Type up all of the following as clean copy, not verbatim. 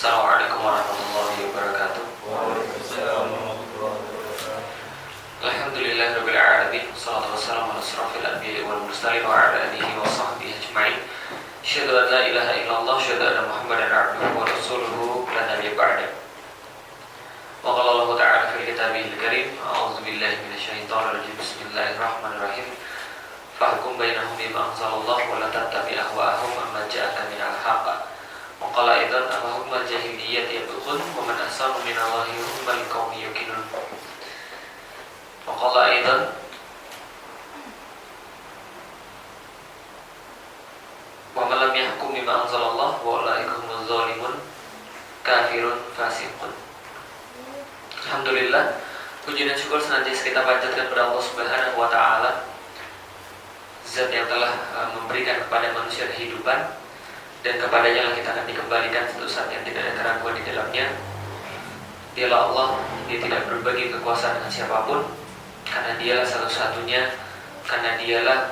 Assalamualaikum warahmatullahi wabarakatuh. Waalaikumsalam warahmatullahi wabarakatuh. Alhamdulillahirabbil alamin. Wassalatu wassalamu ala asyrafil anbiya'i wal mursalin wa ala alihi wa sahbihi ajma'in. Asyhadu an la ilaha illallah wa asyhadu anna Muhammadan abduhu wa rasuluhu la nabiyya ba'da. Wa qala Allah ta'ala fil kitabihil karim, a'udzu billahi minasyaitonir rajim. Bismillahirrahmanirrahim. Fahkum bainahum bima anzalallahu wa la tattabi' ahwa'ahum amma ja'aka minal haqq. Wa qala aidan ama hukmal jahiliyyati yabghun wa man ahsanu minallahi hukman liqaumin yuqinun. Wa qala aidan wa man lam yahkum bima anzalallahu wa ulaika humuz zalimun kafirun fasiqun. Alhamdulillah, puji dan syukur senantiasa kita panjatkan kepada Allah Subhanahu wa taala, Zat yang telah memberikan kepada manusia kehidupan, dan kepadanya lah kita akan dikembalikan suatu saat yang tidak ada keraguan di dalamnya. Dialah Allah, Dia tidak berbagi kekuasaan dengan siapapun, karena Dialah satu-satunya, karena Dialah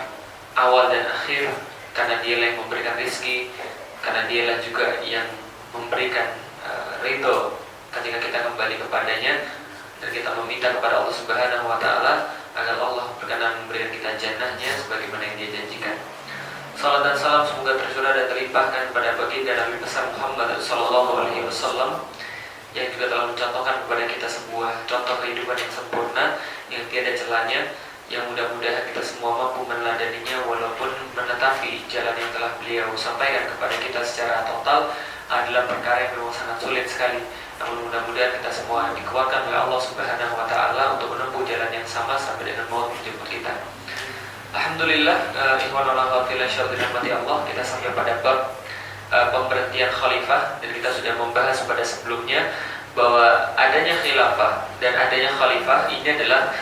awal dan akhir, karena Dialah yang memberikan rezeki, karena Dialah juga yang memberikan ridho ketika kita kembali kepadanya, dan kita meminta kepada Allah Subhanahu wa taala agar Allah berkenan memberikan kita jannahnya sebagaimana yang Dia janjikan. Salam dan salam semoga tercurah dan terlimpahkan kepada baginda Nabi besar Muhammad sallallahu alaihi wasallam, yang juga telah mencontohkan kepada kita sebuah contoh kehidupan yang sempurna, yang tiada celahnya, yang mudah-mudahan kita semua mampu meneladaninya walaupun menetapi jalan yang telah beliau sampaikan kepada kita secara total adalah perkara yang memang sangat sulit sekali. Namun mudah-mudahan kita semua dikuatkan oleh Allah Subhanahu wa taala untuk menempuh jalan yang sama sampai dengan maut menjemput kita. Alhamdulillah, ikhwan wa akhwat fillah rahmati Allah, kita sampai pada bab pemberhentian khalifah, dan kita sudah membahas pada sebelumnya bahwa adanya khilafah dan adanya khalifah ini adalah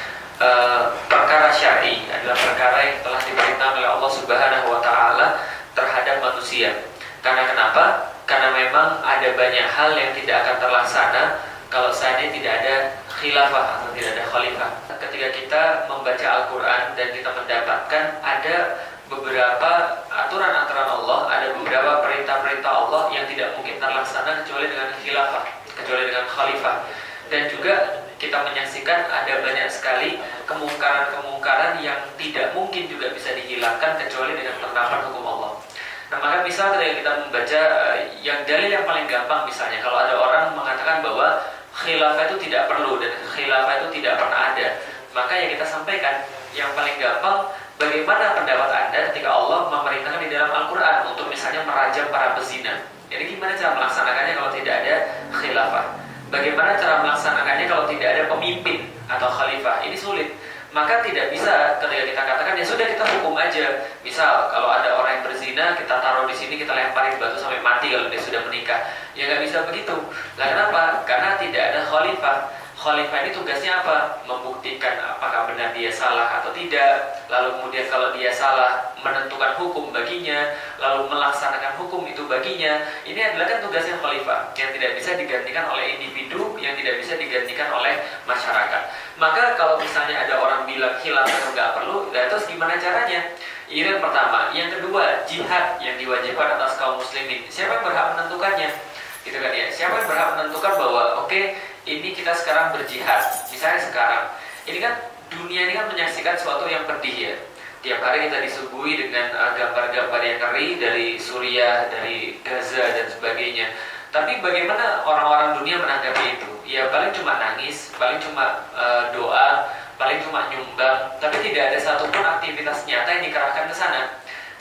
perkara syar'i, adalah perkara yang telah diperintahkan oleh Allah Subhanahu wa taala terhadap manusia. Karena kenapa? Karena memang ada banyak hal yang tidak akan terlaksana kalau seandainya tidak ada khilafah atau tidak ada khalifah. Ketika kita membaca Al-Quran dan kita mendapatkan ada beberapa aturan-aturan Allah, ada beberapa perintah-perintah Allah yang tidak mungkin terlaksana kecuali dengan khilafah, kecuali dengan khalifah. Dan juga kita menyaksikan ada banyak sekali kemungkaran-kemungkaran yang tidak mungkin juga bisa dihilangkan kecuali dengan penerapan hukum Allah. Nah, maka misal ketika kita membaca yang dalil yang paling gampang, misalnya kalau ada orang mengatakan bahwa khilafah itu tidak perlu dan khilafah itu tidak pernah ada, maka yang kita sampaikan yang paling gampang, bagaimana pendapat Anda ketika Allah memerintahkan di dalam Al-Quran untuk misalnya merajam para pezina? Jadi gimana cara melaksanakannya kalau tidak ada khilafah? Bagaimana cara melaksanakannya kalau tidak ada pemimpin atau khalifah? Ini sulit. Maka tidak bisa ketika kita katakan ya sudah kita hukum aja. Misal kalau ada orang yang berzina, kita taruh di sini, kita lemparin batu sampai mati kalau dia sudah menikah. Ya nggak bisa begitu. Lah kenapa? Karena tidak ada khalifah. Khalifah ini tugasnya apa? Membuktikan apakah benar dia salah atau tidak. Lalu kemudian kalau dia salah, menentukan hukum baginya, lalu melaksanakan hukum itu baginya. Ini adalah kan tugasnya khalifah, yang tidak bisa digantikan oleh individu, yang tidak bisa digantikan oleh masyarakat. Maka kalau misalnya ada orang bilang khilafah itu nggak perlu, terus gimana caranya? Ini yang pertama. Yang kedua, jihad yang diwajibkan atas kaum muslimin. Siapa yang berhak menentukannya? Gitu kan ya. Siapa yang berhak menentukan bahwa oke, ini kita sekarang berjihad. Misalnya sekarang, ini kan dunia ini kan menyaksikan sesuatu yang pedih ya. Tiap hari kita disuguhi dengan gambar-gambar yang ngeri dari Suriah, dari Gaza dan sebagainya. Tapi bagaimana orang-orang dunia menanggapi itu? Ya paling cuma nangis, paling cuma doa, paling cuma nyumbang, tapi tidak ada satupun aktivitas nyata yang dikerahkan ke sana.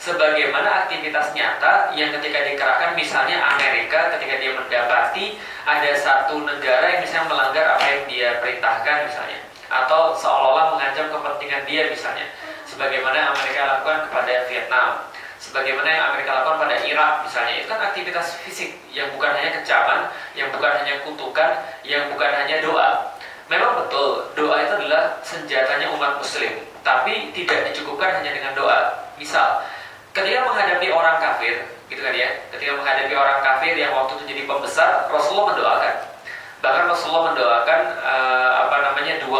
Sebagaimana aktivitas nyata yang ketika dikerahkan, misalnya Amerika ketika dia mendapati ada satu negara yang misalnya melanggar apa yang dia perintahkan misalnya, atau seolah-olah mengancam kepentingan dia misalnya, sebagaimana Amerika lakukan kepada Vietnam, sebagaimana yang Amerika lakukan pada Irak misalnya. Itu kan aktivitas fisik yang bukan hanya kecaman, yang bukan hanya kutukan, yang bukan hanya doa. Memang betul, doa itu adalah senjatanya umat muslim, tapi tidak dicukupkan hanya dengan doa. Misal, ketika menghadapi orang kafir, gitu kan ya, ketika menghadapi orang kafir yang waktu itu jadi pembesar, Rasulullah mendoakan. Bahkan Rasulullah mendoakan dua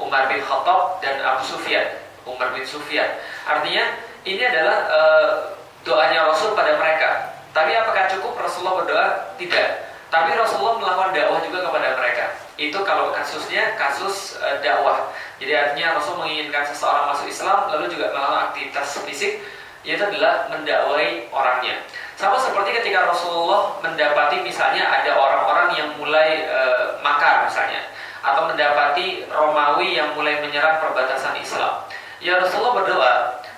Umar bin Khattab dan Abu Sufyan, Umar bin Sufyan. Artinya ini adalah doanya Rasul pada mereka. Tapi apakah cukup Rasulullah berdoa? Tidak. Tapi Rasulullah melakukan dakwah juga kepada mereka. Itu kalau kasusnya kasus dakwah. Jadi artinya Rasul menginginkan seseorang masuk Islam lalu juga melakukan aktivitas fisik, yaitu adalah mendakwai orangnya. Sama seperti ketika Rasulullah mendapati misalnya ada orang-orang yang mulai makar misalnya, atau mendapati Romawi yang mulai menyerang perbatasan Islam. Ya Rasulullah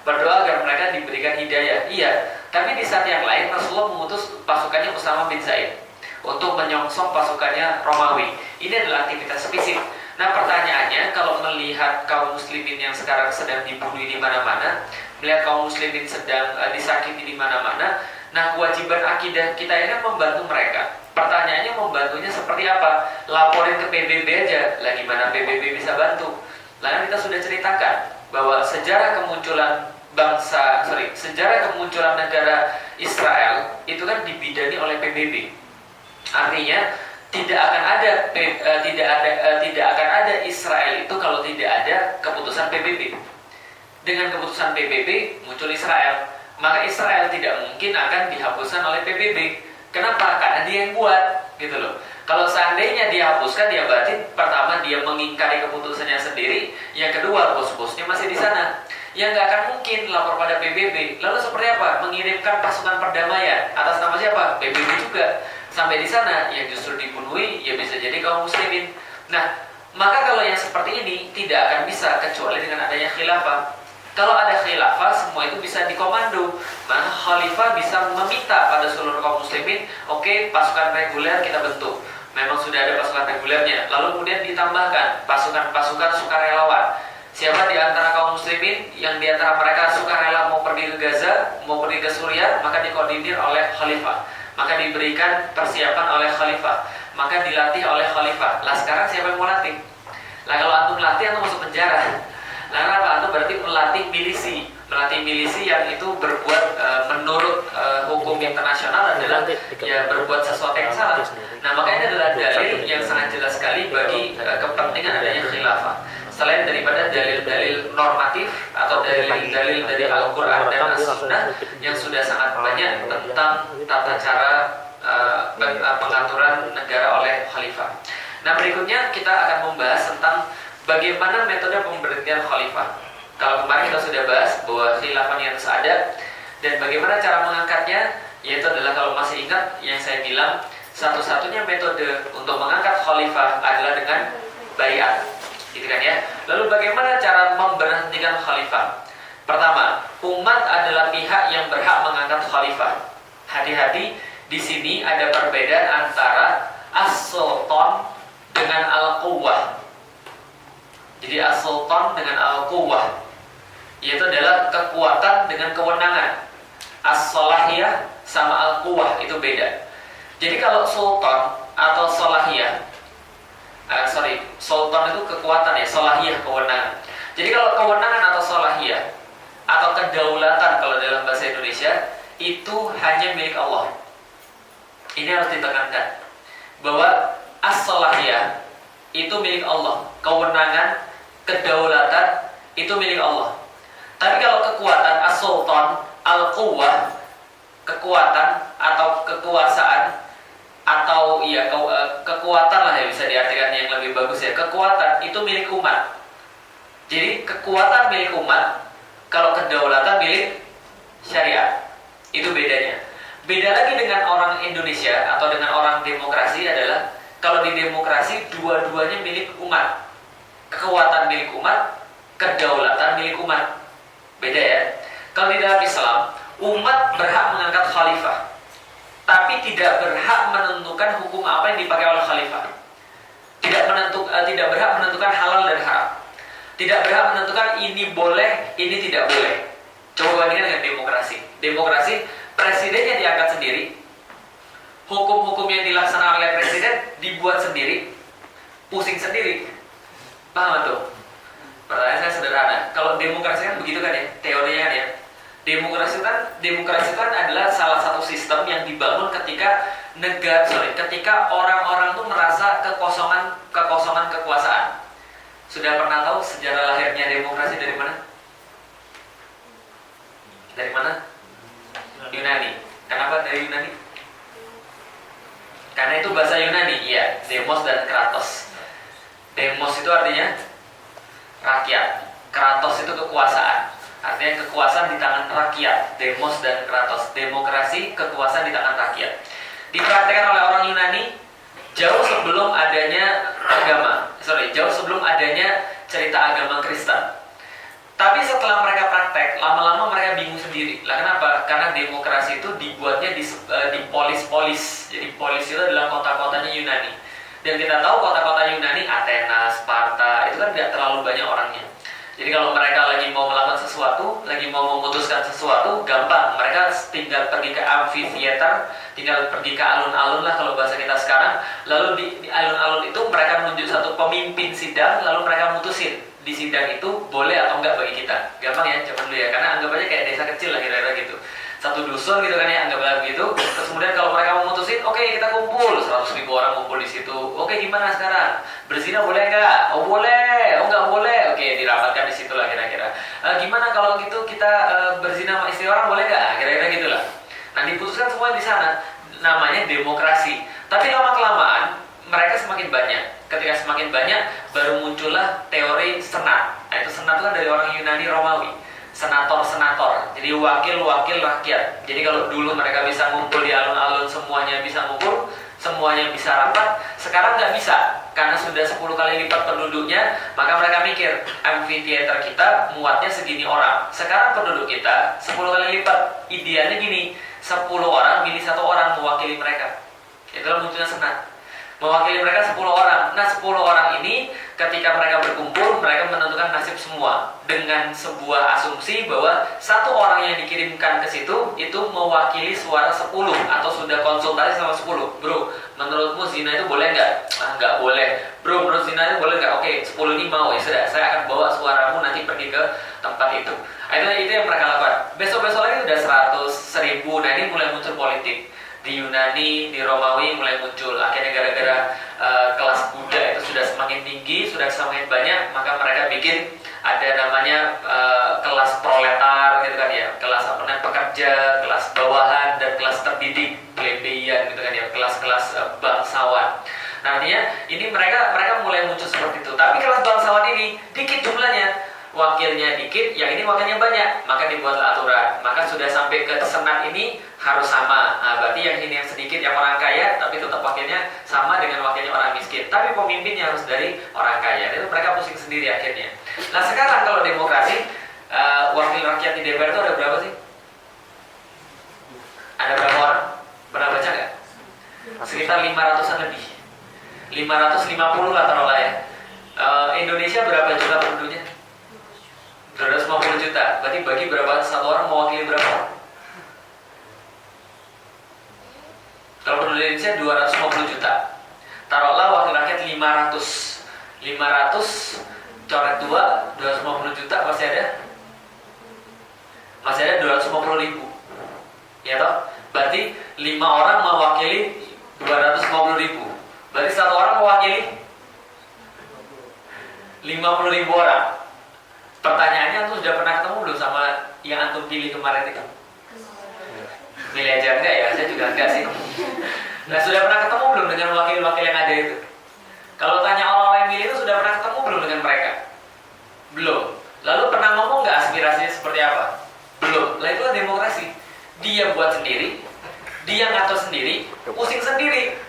berdoa agar mereka diberikan hidayah. Iya, tapi di saat yang lain Rasulullah mengutus pasukannya Usama bin Zaid untuk menyongsong pasukannya Romawi. Ini adalah aktivitas fisik. Nah pertanyaannya, kalau melihat kaum muslimin yang sekarang sedang dibunuh di mana-mana, melihat kaum muslimin sedang disakiti di mana-mana, nah kewajiban akidah kita ini kan membantu mereka. Pertanyaannya membantunya seperti apa? Laporin ke PBB aja. Lah gimana PBB bisa bantu? Lalu kita sudah ceritakan bahwa sejarah kemunculan negara Israel itu kan dibidani oleh PBB. Artinya tidak akan ada Israel itu kalau tidak ada keputusan PBB. Dengan keputusan PBB muncul Israel. Maka Israel tidak mungkin akan dihapuskan oleh PBB. Kenapa? Karena dia yang buat, gitu loh. Kalau seandainya dia hapuskan, ya berarti pertama dia mengingkari keputusannya sendiri. Yang kedua, bos-bosnya masih di sana. Yang nggak akan mungkin lapor pada PBB. Lalu seperti apa? Mengirimkan pasukan perdamaian atas nama siapa? PBB juga. Sampai di sana, yang justru dibunuhi, ya bisa jadi kaum muslimin. Nah, maka kalau yang seperti ini tidak akan bisa kecuali dengan adanya khilafah. Kalau ada khilafah, semua itu bisa dikomando. Maka khalifah bisa meminta pada seluruh kaum muslimin, oke, pasukan reguler kita bentuk. Memang sudah ada pasukan regulernya. Lalu kemudian ditambahkan pasukan-pasukan sukarelawan. Siapa di antara kaum muslimin yang di antara mereka sukarela mau pergi ke Gaza, mau pergi ke Suriah, maka dikoordinir oleh khalifah. Maka diberikan persiapan oleh khalifah. Maka dilatih oleh khalifah. Lah sekarang siapa yang mau latih? Lah kalau antum latih, antum masuk penjara. Nah, apa? Antum berarti melatih milisi yang itu berbuat menurut hukum internasional adalah ya berbuat sesuatu yang salah. Nah, makanya ini adalah dalil yang sangat jelas sekali bagi kepentingan adanya khilafah. Selain daripada dalil-dalil normatif atau dalil-dalil dari Al-Quran dan As-Sunnah yang sudah sangat banyak tentang tata cara pengaturan negara oleh khalifah. Nah, berikutnya kita akan membahas tentang bagaimana metode pemberhentian khalifah. Kalau kemarin kita sudah bahas bahwa khilafahnya harus ada, dan bagaimana cara mengangkatnya, yaitu adalah kalau masih ingat yang saya bilang, satu-satunya metode untuk mengangkat khalifah adalah dengan baiat, gitu kan ya. Lalu bagaimana cara memberhentikan khalifah? Pertama, umat adalah pihak yang berhak mengangkat khalifah. Hati-hati, di sini ada perbedaan antara as-sultan dengan al-quwwah. Jadi as-sultan dengan al-quwwah, yaitu adalah kekuatan dengan kewenangan. As-salahiyah sama al-quwwah itu beda. Jadi kalau sultan atau salahiyah, sultan itu kekuatan ya, salahiyah kewenangan. Jadi kalau kewenangan atau salahiyah atau kedaulatan kalau dalam bahasa Indonesia itu hanya milik Allah. Ini harus ditekankan bahwa as-salahiyah itu milik Allah, kewenangan, kedaulatan itu milik Allah. Tapi kalau kekuatan as-sultan, al-quwwah, kekuatan atau kekuasaan atau ya kekuatan lah ya bisa diartikan yang lebih bagus ya, kekuatan itu milik umat. Jadi kekuatan milik umat, kalau kedaulatan milik syariat. Itu bedanya. Beda lagi dengan orang Indonesia atau dengan orang demokrasi adalah kalau di demokrasi dua-duanya milik umat. Kekuatan milik umat, kedaulatan milik umat. Beda ya. Kalau di dalam Islam, umat berhak mengangkat khalifah, tapi tidak berhak menentukan hukum apa yang dipakai oleh khalifah. Tidak berhak menentukan halal dan haram. Tidak berhak menentukan ini boleh, ini tidak boleh. Coba bandingkan dengan demokrasi. Demokrasi, presidennya diangkat sendiri. Hukum-hukum yang dilaksanakan oleh presiden dibuat sendiri, pusing sendiri. Paham tuh? Pertanyaan saya sederhana. Kalau demokrasi kan begitu kan ya, teorinya kan ya. Demokrasi kan adalah salah satu sistem yang dibangun ketika ketika orang-orang tuh merasa kekosongan kekuasaan. Sudah pernah tahu sejarah lahirnya demokrasi dari mana? Dari mana? Yunani. Kenapa dari Yunani? Karena itu bahasa Yunani, iya, demos dan kratos. Demos itu artinya rakyat, kratos itu kekuasaan. Artinya kekuasaan di tangan rakyat, demos dan kratos. Demokrasi, kekuasaan di tangan rakyat. Dipraktekkan oleh orang Yunani jauh sebelum adanya jauh sebelum adanya cerita agama Kristen. Tapi setelah mereka praktek, lama-lama mereka bingung sendiri. Lah kenapa? Karena demokrasi itu dibuatnya di polis-polis. Jadi polis itu adalah kota-kotanya Yunani. Dan kita tahu kota-kota Yunani, Athena, Sparta, itu kan tidak terlalu banyak orangnya. Jadi kalau mereka lagi mau melakukan sesuatu, lagi mau memutuskan sesuatu, gampang. Mereka tinggal pergi ke amphitheater, tinggal pergi ke alun-alun lah kalau bahasa kita sekarang. Lalu di alun-alun itu mereka menunjuk satu pemimpin sidang, lalu mereka mutusin di sidang itu boleh atau enggak bagi kita. Gampang ya, zaman dulu ya, karena anggap aja kayak desa kecil lah kira-kira gitu. Satu dusun gitu kan ya, anggap aja begitu. Terus kemudian kalau mereka memutusin, oke, kita kumpul, 100.000 orang kumpul di situ. Oke, gimana sekarang? Berzina boleh nggak? Oh boleh, oh nggak boleh. Oke, dirapatkan di situ lah kira-kira. Gimana kalau gitu kita berzina sama istri orang boleh nggak? Kira-kira gitulah. Nah, diputuskan semua di sana. Namanya demokrasi. Tapi lama-kelamaan mereka semakin banyak. Ketika semakin banyak, baru muncullah teori senat. Nah, itu senat itu kan dari orang Yunani Romawi. Senator-senator, jadi wakil-wakil rakyat. Jadi kalau dulu mereka bisa ngumpul di alun-alun, semuanya bisa ngumpul, semuanya bisa rapat. Sekarang nggak bisa, karena sudah 10 kali lipat penduduknya. Maka mereka mikir, amphitheater kita muatnya segini orang. Sekarang penduduk kita 10 kali lipat. Idealnya gini, 10 orang milih 1 orang mewakili mereka. Itulah munculnya senat. Mewakili mereka 10 orang. Nah, 10 orang ini ketika mereka berkumpul, mereka menentukan nasib semua dengan sebuah asumsi bahwa 1 orang yang dikirimkan ke situ itu mewakili suara 10 atau sudah konsultasi sama 10. Bro, menurutmu zina itu boleh nggak? Nggak boleh. Bro, menurut zina itu boleh nggak? Oke, 10 ini mau, ya sudah, saya akan bawa suaramu nanti pergi ke tempat itu. Itu yang mereka lakukan. Besok-besok lagi udah 100, 1000. Nah, ini mulai muncul politik. Di Yunani, di Romawi mulai muncul. Akhirnya gara-gara kelas Buddha itu sudah semakin tinggi, sudah semakin banyak, maka mereka bikin ada namanya kelas proletar gitu kan ya, kelas pekerja, kelas bawahan, dan kelas terdidik, plebeian gitu kan ya, kelas-kelas bangsawan. Nah, artinya ini mereka mulai muncul seperti itu. Tapi kelas bangsawan ini dikit jumlahnya, wakilnya dikit, yang ini wakilnya banyak, maka dibuatlah aturan. Maka sudah sampai ke senat ini harus sama. Nah, berarti yang ini yang sedikit, yang orang kaya, tapi tetap wakilnya sama dengan wakilnya orang miskin. Tapi pemimpinnya harus dari orang kaya. Itu mereka pusing sendiri akhirnya. Nah, sekarang kalau demokrasi, wakil rakyat di DPR itu ada berapa sih? Ada berapa orang? Pernah baca nggak? Sekitar 500-an lebih. 550 lah taruhlah ya. Indonesia berapa juta penduduknya? 250 juta. Berarti bagi berapa 1 orang mewakili berapa? Kalau penduduk Indonesia 250 juta. Taruhlah wakil rakyat 500. 500 coret 2, 250 juta masih ada? Masih ada 250.000. Ya toh? Berarti 5 orang mewakili 250.000. Berarti 1 orang mewakili 50.000 orang. Pertanyaannya, antum sudah pernah ketemu belum sama yang antum pilih kemarin itu? Milih aja enggak ya? Saya juga enggak sih. Nah, sudah pernah ketemu belum dengan wakil-wakil yang ada itu? Kalau tanya orang yang milih itu, sudah pernah ketemu belum dengan mereka? Belum. Lalu pernah ngomong nggak aspirasinya seperti apa? Belum. Lah, itulah demokrasi. Dia buat sendiri, dia ngatur sendiri, pusing sendiri.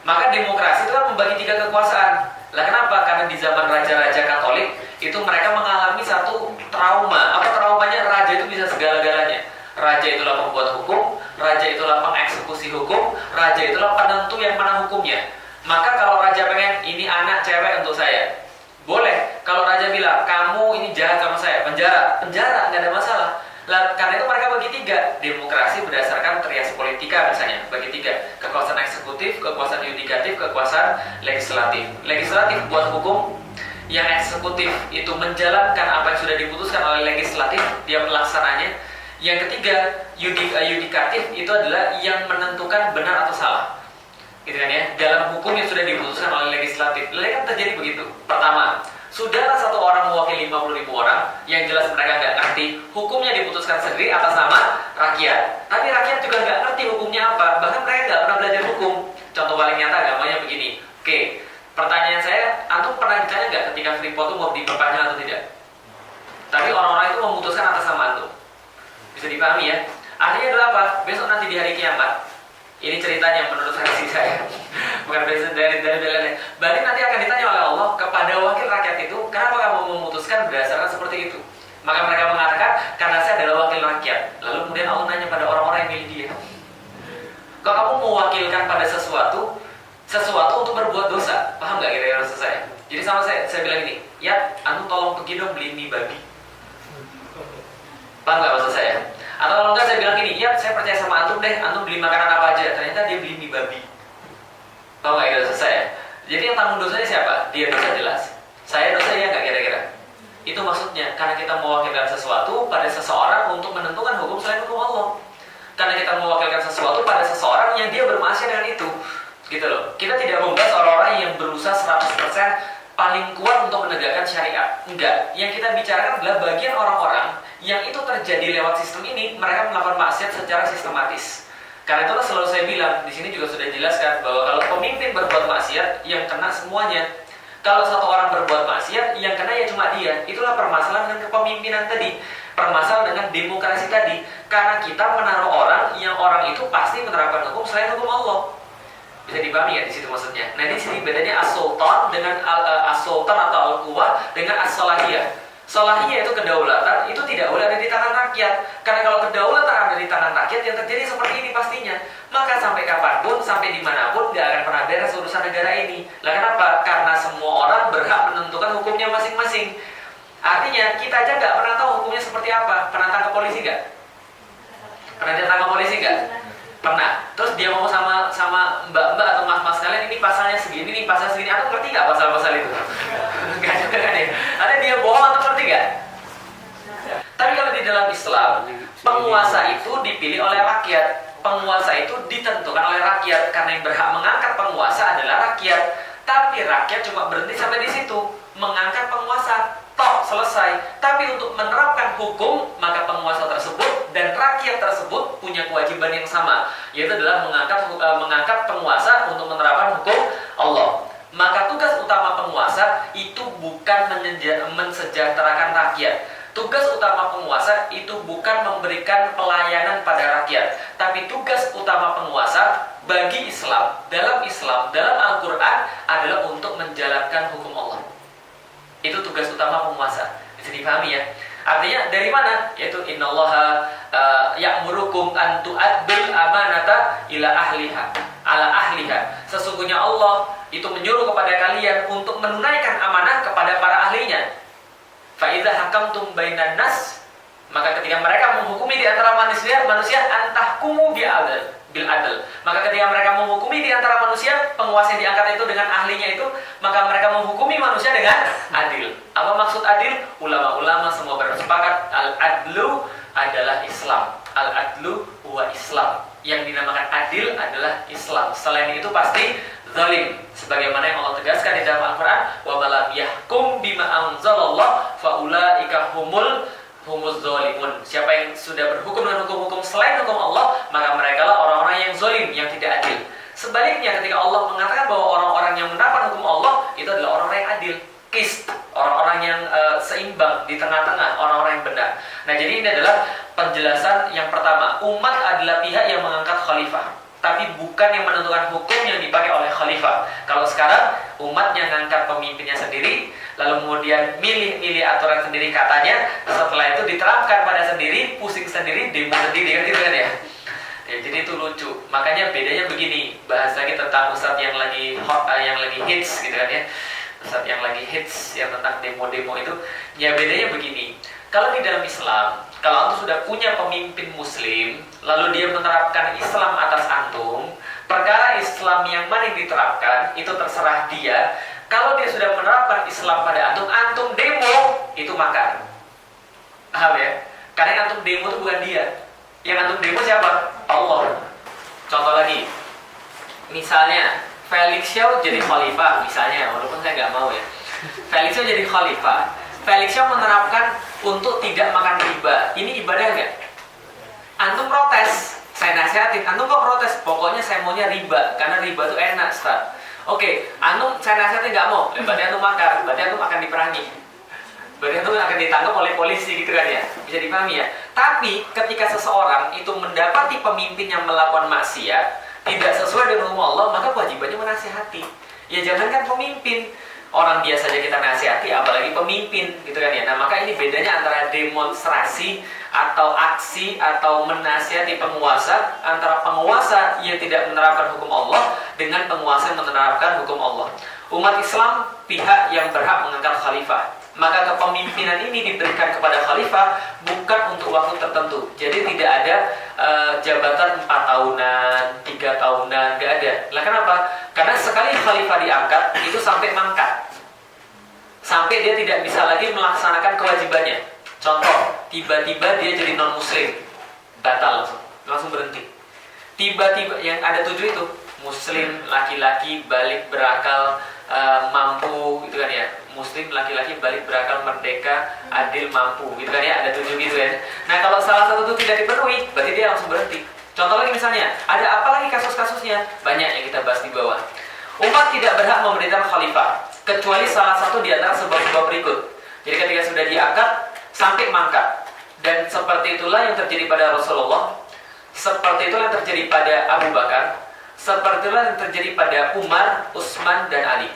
Maka demokrasi itu kan membagi 3 kekuasaan. Lah kenapa? Karena di zaman raja-raja Katolik itu mereka mengalami satu trauma. Apa traumanya? Raja itu bisa segala-galanya. Raja itulah pembuat hukum, raja itulah pengeksekusi hukum, raja itulah penentu yang mana hukumnya. Maka kalau raja pengen ini anak cewek untuk saya, boleh. Kalau raja bilang kamu ini jahat sama saya, penjara, nggak ada masalah. Lah, karena itu mereka bagi 3. Demokrasi berdasarkan trias politika misalnya, bagi 3. Kekuasaan eksekutif, kekuasaan yudikatif, kekuasaan legislatif. Legislatif buat hukum, yang eksekutif itu menjalankan apa yang sudah diputuskan oleh legislatif, dia pelaksananya. Yang ketiga, yudikatif itu adalah yang menentukan benar atau salah. Gitu kan ya, dalam hukum yang sudah diputuskan oleh legislatif. Lalu kan terjadi begitu. Pertama, sudahlah 1 orang mewakili 50.000 orang, yang jelas mereka nggak ngerti hukumnya diputuskan sendiri atas nama rakyat. Tapi rakyat juga nggak ngerti hukumnya apa, bahkan mereka nggak pernah belajar hukum. Contoh paling dipahami ya. Artinya adalah apa? Besok nanti di hari kiamat, ini ceritanya menurut versi saya, bukan versi dari lainnya. Berarti nanti akan ditanya oleh Allah kepada wakil rakyat itu, kenapa kamu memutuskan berdasarkan seperti itu? Maka mereka mengatakan, karena saya adalah wakil rakyat. Lalu kemudian Allah nanya pada orang-orang yang milih dia, kalau kamu mewakilkan pada sesuatu untuk berbuat dosa, paham nggak kira-kira maksud saya? Jadi sama saya bilang ini, ya, anu tolong pergi dong beli mie babi. Paham nggak maksud saya? Atau kalau enggak saya bilang gini, ya saya percaya sama antum deh, antum beli makanan apa aja. Ternyata dia beli mie babi. Paham nggak kira-kira maksud saya? Jadi yang tanggung dosanya siapa? Dia dosa jelas. Saya dosa ya nggak kira-kira? Itu maksudnya, karena kita mewakilkan sesuatu pada seseorang untuk menentukan hukum selain hukum Allah. Karena kita mewakilkan sesuatu pada seseorang yang dia bermaksiat dengan itu. Gitu loh. Kita tidak membahas orang-orang yang berusaha 100% paling kuat untuk menegakkan syariat. Enggak. Yang kita bicarakan adalah bagian orang-orang yang itu terjadi lewat sistem ini, mereka melakukan maksiat secara sistematis. Karena itulah selalu saya bilang, di sini juga sudah jelaskan bahwa kalau pemimpin berbuat maksiat, yang kena semuanya. Kalau satu orang berbuat maksiat, yang kena ya cuma dia. Itulah permasalahan dengan kepemimpinan tadi, permasalahan dengan demokrasi tadi. Karena kita menaruh orang yang orang itu pasti menerapkan hukum selain hukum Allah. Bisa dipahami ya di situ maksudnya. Nah, di sini bedanya as-sultan dengan as-sultan atau al-quwah dengan as-salahiyah. Salahiyah itu kedaulatan, itu tidak boleh ada di tangan rakyat. Karena kalau kedaulatan ada di tangan rakyat, yang terjadi seperti ini pastinya. Maka sampai kapanpun, sampai dimanapun, gak akan pernah beres urusan negara ini. Lah kenapa? Karena semua orang berhak menentukan hukumnya masing-masing. Artinya, kita aja gak pernah tahu hukumnya seperti apa. Pernah tangkap polisi gak? Pernah ditangkap polisi gak? Pernah. Terus dia mau sama mbak-mbak atau mas-mas kalian, ini pasalnya segini, ini pasal segini. Atau ngerti gak pasal-pasal itu? Gak juga kan ya? Ada dia bohong atau ngerti gak? Tapi kalau di dalam Islam, penguasa itu dipilih oleh rakyat. Penguasa itu ditentukan oleh rakyat. Karena yang berhak mengangkat penguasa adalah rakyat. Tapi rakyat cuma berhenti sampai di situ, mengangkat penguasa. Toh selesai. Tapi untuk menerapkan hukum, maka penguasa tersebut dan rakyat tersebut punya kewajiban yang sama, yaitu adalah mengangkat penguasa untuk menerapkan hukum Allah. Maka tugas utama penguasa itu bukan mensejahterakan rakyat. Tugas utama penguasa itu bukan memberikan pelayanan pada rakyat, tapi tugas utama penguasa bagi Islam, dalam Al-Quran adalah untuk menjalankan hukum Allah. Itu tugas utama penguasa. Bisa dipahami ya? Artinya dari mana? Yaitu innallaha ya'murukum an tu'addul amanata ila ahliha, ala ahliha. Sesungguhnya Allah itu menyuruh kepada kalian untuk menunaikan amanah kepada para ahlinya. Fa idza hakamtum bainan nas, maka ketika mereka menghukumi di antara manusia antahkumu bil adl. Maka ketika mereka menghukumi di antara manusia, penguasa yang diangkat itu dengan ahlinya itu, maka mereka menghukumi manusia dengan adil. Apa maksud adil? Ulama-ulama semua bersepakat al-adlu adalah Islam. Al-adlu huwa Islam. Yang dinamakan adil adalah Islam. Selain itu pasti zalim. Sebagaimana yang Allah tegaskan di dalam Al-Quran, wa malam yahkum bima anzalallah faulaika humuz zalimun. Siapa yang sudah berhukum dengan hukum-hukum selain hukum Allah, maka mereka lah orang-orang yang zalim, yang tidak adil. Sebaliknya, ketika Allah mengatakan bahwa orang-orang yang menerapkan hukum Allah itu adalah orang-orang yang adil, qist, orang-orang yang seimbang di tengah-tengah, orang-orang yang benar. Nah, jadi ini adalah penjelasan yang pertama. Umat adalah pihak yang mengangkat khalifah, tapi bukan yang menentukan hukum yang dipakai oleh khalifah. Kalau sekarang umatnya ngangkat pemimpinnya sendiri, lalu kemudian milih aturan sendiri katanya, setelah itu diterapkan pada sendiri, pusing sendiri, demo sendiri, kan gitu kan ya. Ya, jadi itu lucu. Makanya bedanya begini, bahas lagi tentang ustadz yang lagi hot, yang lagi hits gitu kan ya. Ustadz yang lagi hits yang tentang demo-demo itu, ya bedanya begini. Kalau di dalam Islam, kalau antum sudah punya pemimpin muslim, lalu dia menerapkan Islam atas antum, perkara Islam yang mana yang diterapkan, itu terserah dia. Kalau dia sudah menerapkan Islam pada antum, antum demo, itu makar. Paham ya? Karena yang antum demo itu bukan dia. Yang antum demo siapa? Allah. Contoh lagi, misalnya Felix Xiao jadi khalifah, misalnya, walaupun saya nggak mau ya. Felix Xiao jadi khalifah. Felix Xiao menerapkan untuk tidak makan riba. Ini ibadah nggak? Antum protes, saya nasihatin. Antum kok protes? Pokoknya saya maunya riba, karena riba itu enak, Ustaz. Oke, antum saya nasihatin nggak mau. Berarti antum makar, berarti antum akan diperangi. Berarti itu akan ditangkap oleh polisi gitu kan ya. Bisa dipahami ya. Tapi ketika seseorang itu mendapati pemimpin yang melakukan maksiat tidak sesuai dengan hukum Allah, maka kewajibannya menasihati. Ya jangankan pemimpin, orang biasa saja kita nasihati, apalagi pemimpin gitu kan ya. Nah maka ini bedanya antara demonstrasi atau aksi atau menasihati penguasa, antara penguasa yang tidak menerapkan hukum Allah dengan penguasa yang menerapkan hukum Allah. Umat Islam pihak yang berhak mengangkat khalifah. Maka kepemimpinan ini diberikan kepada khalifah bukan untuk waktu tertentu. Jadi tidak ada jabatan 4 tahunan, 3 tahunan, nggak ada. Lah kenapa? Karena sekali khalifah diangkat itu sampai mangkat, sampai dia tidak bisa lagi melaksanakan kewajibannya. Contoh, tiba-tiba dia jadi non muslim, batal langsung berhenti. Tiba-tiba yang ada 7 itu muslim, laki-laki, balik berakal, mampu gitu kan ya. Muslim, laki-laki, balik berakal, merdeka, adil, mampu gitu kan ya. Ada 7 gitu ya. Nah kalau salah satu itu tidak dipenuhi, berarti dia langsung berhenti. Contoh lagi misalnya, ada apa lagi kasus-kasusnya? Banyak yang kita bahas di bawah. Umat tidak berhak memerintahkan khalifah kecuali salah satu di antara sebab-sebab berikut. Jadi ketika sudah diangkat sampai mangkat. Dan seperti itulah yang terjadi pada Rasulullah, seperti itulah yang terjadi pada Abu Bakar, seperti itulah yang terjadi pada Umar, Utsman, dan Ali.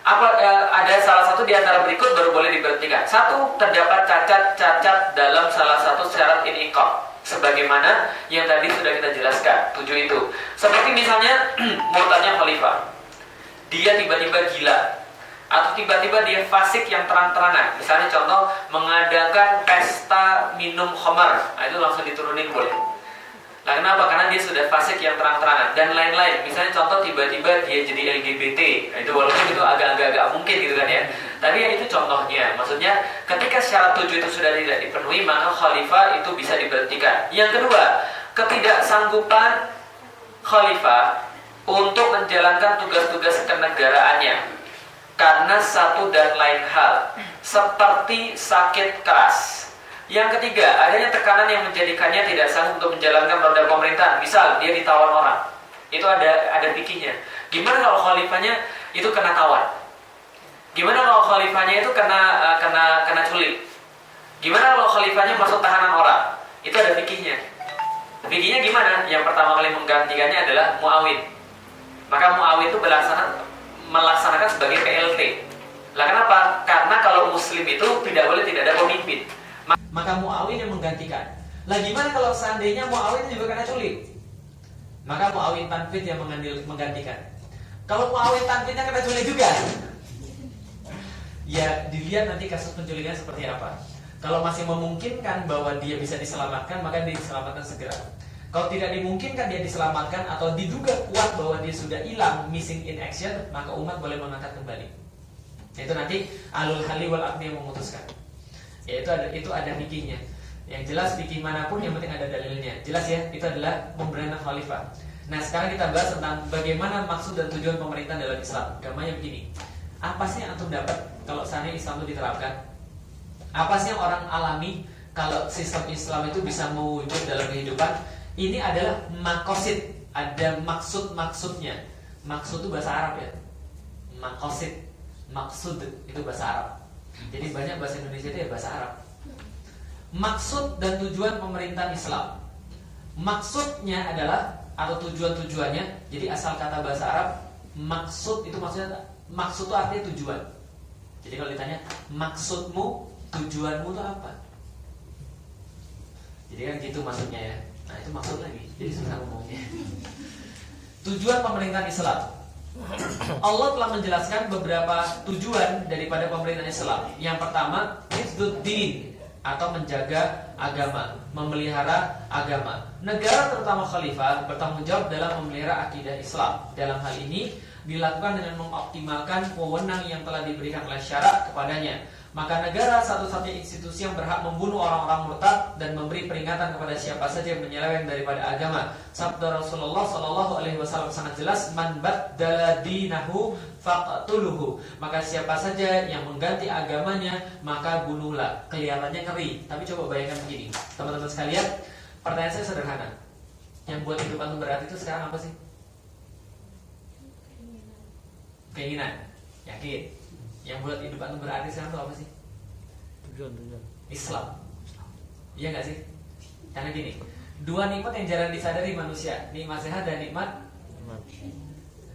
Ada salah satu di antara berikut baru boleh diberhentikan. Satu, terdapat cacat dalam salah satu syarat inqidh, sebagaimana yang tadi sudah kita jelaskan, 7 itu. Seperti misalnya murtadnya khalifah, dia tiba-tiba gila, atau tiba-tiba dia fasik yang terang-terangan. Misalnya contoh, mengadakan pesta minum khamar, nah itu langsung diturunin boleh. Nah kenapa? Karena dia sudah fasik yang terang-terangan dan lain-lain. Misalnya contoh tiba-tiba dia jadi LGBT, nah, itu walaupun itu agak-agak mungkin gitu kan ya. Tapi ya itu contohnya. Maksudnya ketika syarat 7 itu sudah tidak dipenuhi, maka khalifah itu bisa diberhentikan. Yang kedua, ketidaksanggupan khalifah untuk menjalankan tugas-tugas kenegaraannya karena satu dan lain hal, seperti sakit keras. Yang ketiga, adanya tekanan yang menjadikannya tidak sanggup untuk menjalankan roda pemerintahan. Misal, dia ditawan orang, itu ada fikihnya. Gimana kalau khalifahnya itu kena tawan? Gimana kalau khalifahnya itu kena culik? Gimana kalau khalifahnya masuk tahanan orang? Itu ada fikihnya. Fikihnya gimana? Yang pertama kali menggantikannya adalah Muawiyah. Maka Muawiyah itu melaksanakan sebagai PLT. Lah kenapa? Karena kalau muslim itu tidak boleh tidak ada pemimpin. Maka Muawiyah yang menggantikan. Lah gimana kalau seandainya Muawiyah juga kena culik? Maka Muawiyah Tanfid yang menggantikan. Kalau Muawiyah Tanfidnya kena culik juga, ya dilihat nanti kasus penculikan seperti apa. Kalau masih memungkinkan bahwa dia bisa diselamatkan, maka dia diselamatkan segera. Kalau tidak dimungkinkan dia diselamatkan atau diduga kuat bahwa dia sudah hilang, missing in action, maka umat boleh mengangkat kembali. Itu nanti alul hali wal aqdi yang memutuskan. Ya itu ada fikihnya. Yang jelas fikih manapun yang penting ada dalilnya. Jelas ya, itu adalah pemberantasan khalifah. Nah sekarang kita bahas tentang bagaimana maksud dan tujuan pemerintahan dalam Islam. Gamanya begini. Apa sih yang antum dapat kalau seandainya Islam itu diterapkan? Apa sih yang orang alami kalau sistem Islam itu bisa mewujud dalam kehidupan? Ini adalah makosid. Ada maksud-maksudnya. Maksud itu bahasa Arab ya. Makosid, maksud itu bahasa Arab. Jadi banyak bahasa Indonesia itu ya bahasa Arab. Maksud dan tujuan pemerintahan Islam. Maksudnya adalah atau tujuan-tujuannya. Jadi asal kata bahasa Arab, maksud itu maksudnya, maksud itu artinya tujuan. Jadi kalau ditanya maksudmu, tujuanmu itu apa? Jadi kan gitu maksudnya ya. Nah itu maksud lagi. Jadi susah ngomongnya. Tujuan pemerintahan Islam. Allah telah menjelaskan beberapa tujuan daripada pemerintahan Islam. Yang pertama, hifdzuddin atau menjaga agama, memelihara agama. Negara terutama khalifah bertanggung jawab dalam memelihara akidah Islam. Dalam hal ini dilakukan dengan mengoptimalkan wewenang yang telah diberikan oleh syarak kepadanya. Maka negara satu-satunya institusi yang berhak membunuh orang-orang murtad dan memberi peringatan kepada siapa saja yang menyeleweng daripada agama. Sabda Rasulullah SAW sangat jelas, man baddala dinahu faqtuluhu. Maka siapa saja yang mengganti agamanya, maka bunuhlah. Kelihatannya ngeri, tapi coba bayangkan begini, teman-teman sekalian. Pertanyaan saya sederhana. Yang buat hidup antum berarti itu sekarang apa sih? Keinginan. Yakin? Yang buat hidup antum berarti sekarang itu apa sih? Islam. Iya nggak sih? Karena gini, dua nikmat yang jarang disadari manusia, nikmat sehat dan nikmat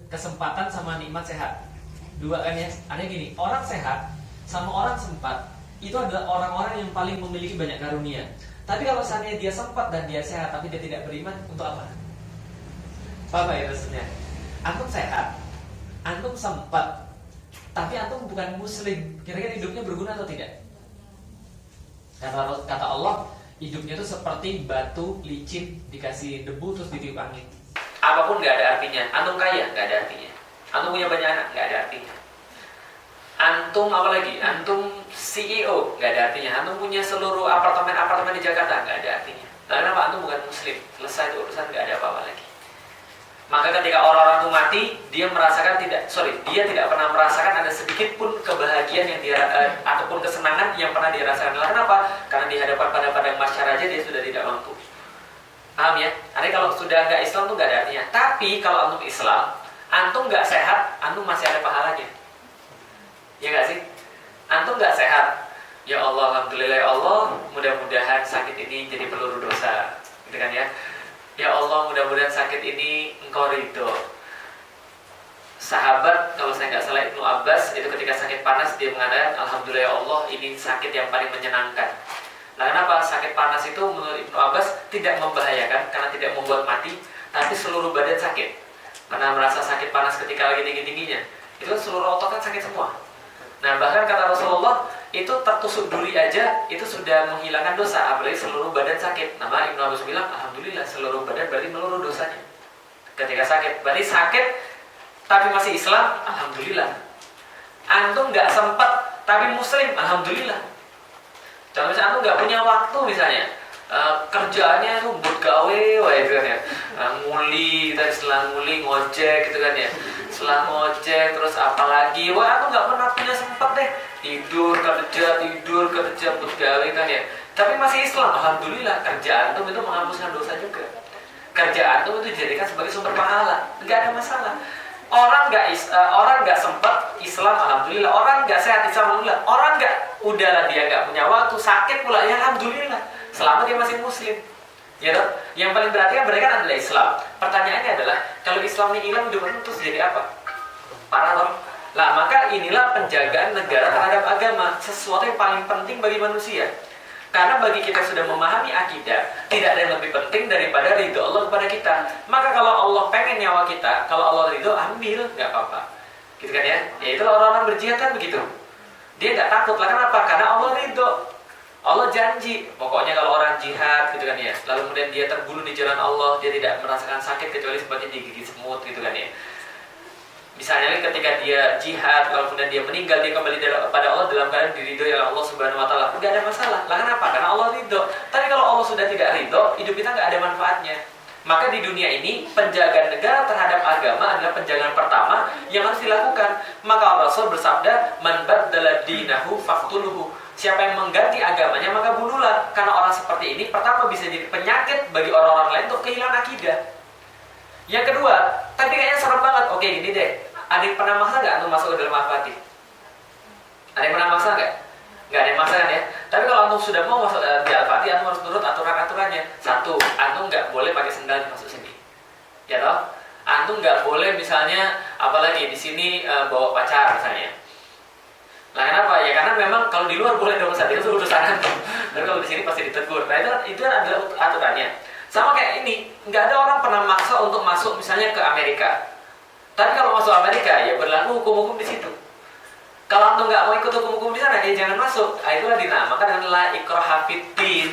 kesempatan sama nikmat sehat. Dua kan ya? Aneh gini, orang sehat sama orang sempat itu adalah orang-orang yang paling memiliki banyak karunia. Tapi kalau seandainya dia sempat dan dia sehat tapi dia tidak beriman, untuk apa? Apa ya maksudnya? Antum sehat, antum sempat, tapi antum bukan muslim. Kira-kira hidupnya berguna atau tidak? Kata Allah, hidupnya itu seperti batu licin dikasih debu terus ditiup angin. Apapun nggak ada artinya. Antum kaya nggak ada artinya. Antum punya banyak anak nggak ada artinya. Antum apalagi? Antum CEO nggak ada artinya. Antum punya seluruh apartemen di Jakarta nggak ada artinya. Nah, kenapa? Antum bukan muslim. Selesai itu urusan, nggak ada apa-apa lagi. Maka ketika orang-orang itu mati, dia tidak pernah merasakan ada sedikit pun kebahagiaan yang dia ataupun kesenangan yang pernah dia rasakan. Kenapa? Karena di hadapan pada padang mahsyar aja dia sudah tidak mampu. Paham ya? Artinya kalau sudah nggak Islam tuh nggak ada artinya. Tapi kalau antum Islam, antum nggak sehat, antum masih ada pahalanya. Ya nggak sih? Antum nggak sehat, ya Allah, alhamdulillah ya Allah, mudah-mudahan sakit ini jadi peluru dosa, gitu kan ya? Ya Allah, mudah-mudahan sakit ini Engkau ridho. Sahabat, kalau saya nggak salah Ibnu Abbas, itu ketika sakit panas dia mengatakan, alhamdulillah ya Allah, ini sakit yang paling menyenangkan. Nah, kenapa? Sakit panas itu menurut Ibnu Abbas tidak membahayakan karena tidak membuat mati, tapi seluruh badan sakit. Karena merasa sakit panas ketika lagi tinggi-tingginya, itu seluruh otot kan sakit semua. Nah, bahkan kata Rasulullah, itu tertusuk duri aja itu sudah menghilangkan dosa, apalagi seluruh badan sakit. Nah, Ibnu Abbas bilang, alhamdulillah seluruh badan berarti meluruh dosanya ketika sakit. Berarti sakit tapi masih Islam, alhamdulillah. Antum nggak sempat tapi muslim, alhamdulillah. Contoh misalnya antum nggak punya waktu misalnya, kerjaannya tuh buat gawe, gitu kan ya, nguli, kita setelah nguli ngojek gitu kan ya, setelah ngojek terus apalagi, aku nggak pernah punya sempat deh, tidur kerja buat gawe kan ya. Tapi masih Islam, alhamdulillah. Kerjaan tuh itu menghapuskan dosa juga. Kerjaan tuh itu dijadikan sebagai sumber pahala, nggak ada masalah. Orang nggak sempat Islam, alhamdulillah. Orang nggak sehat Islam, alhamdulillah. Orang udahlah dia nggak punya waktu, sakit pula, ya alhamdulillah. Selama dia masih muslim, ya toh? Yang paling berarti yang berikan adalah Islam. Pertanyaannya adalah, kalau Islam ini hilang, hidup terus jadi apa? Parah toh? Lah, maka inilah penjagaan negara terhadap agama, sesuatu yang paling penting bagi manusia. Karena bagi kita sudah memahami akidah, tidak ada yang lebih penting daripada ridho Allah kepada kita. Maka kalau Allah pengen nyawa kita, kalau Allah ridho, ambil, nggak apa-apa. Gitu kan ya? Ya itulah orang-orang berjihad kan begitu. Dia nggak takut lah, kenapa? Karena Allah ridho. Allah janji, pokoknya kalau orang jihad gitu kan ya, lalu kemudian dia terbunuh di jalan Allah, dia tidak merasakan sakit kecuali seperti digigit semut gitu kan ya. Misalnya ketika dia jihad, lalu kemudian dia meninggal, dia kembali kepada Allah dalam keadaan diridhoi oleh Allah Subhanahu Wa Taala, nggak ada masalah. Lah kenapa? Karena Allah ridho. Tapi kalau Allah sudah tidak ridho, hidup kita nggak ada manfaatnya. Maka di dunia ini penjagaan negara terhadap agama adalah penjagaan pertama yang harus dilakukan. Maka Rasul bersabda, "Man baddala dinahu faqtuluhu." Siapa yang mengganti agamanya maka bunuhlah. Karena orang seperti ini pertama bisa jadi penyakit bagi orang-orang lain untuk kehilangan akidah. Yang kedua, tapi kayaknya serem banget. Oke, gini deh. Ada yang pernah maksa nggak untuk masuk ke dalam Al-Fatih? Ada yang pernah maksa nggak? Nggak ada yang maksa kan ya? Tapi kalau antum sudah mau masuk di Al-Fatih, antum harus nurut aturan-aturannya. Satu, antum nggak boleh pakai sendal masuk sini. Ya toh? Antum nggak boleh misalnya, apalagi di sini bawa pacar misalnya. Nah, kenapa? Ya karena memang kalau di luar boleh dong, saat itu urusan antum. Tapi kalau di sini pasti ditegur. Nah, itu adalah aturannya. Sama kayak ini, nggak ada orang pernah maksa untuk masuk misalnya ke Amerika. Tapi kalau masuk Amerika, ya berlaku hukum-hukum di situ. Kalau antum nggak mau ikut hukum-hukum di sana, ya jangan masuk. Nah, itulah dinamakan dengan la ikraha fiddin.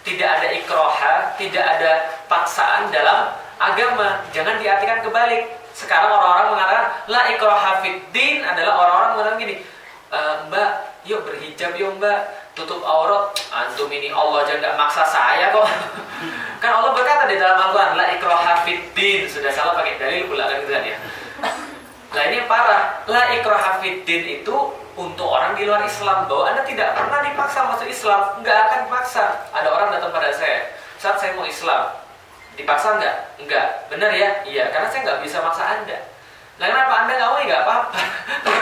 Tidak ada ikroha, tidak ada paksaan dalam agama. Jangan diartikan kebalik. Sekarang orang-orang mengatakan la ikraha fiddin adalah orang-orang mengatakan gini, Mbak, yuk berhijab yuk Mbak, tutup aurat. Antum ini Allah aja nggak maksa saya kok. Kan Allah berkata di dalam Al-Quran, la ikraha fiddin. Sudah salah pakai dalil pula kan gitu kan ya. Nah ini yang parah. La ikraha fiddin itu untuk orang di luar Islam, bahwa Anda tidak pernah dipaksa masuk Islam, nggak akan dipaksa. Ada orang datang pada saya, saat saya mau Islam, dipaksa nggak? Nggak. Benar ya? Iya, karena saya nggak bisa maksa Anda. Nah kenapa Anda nggak mau? Ya nggak apa-apa.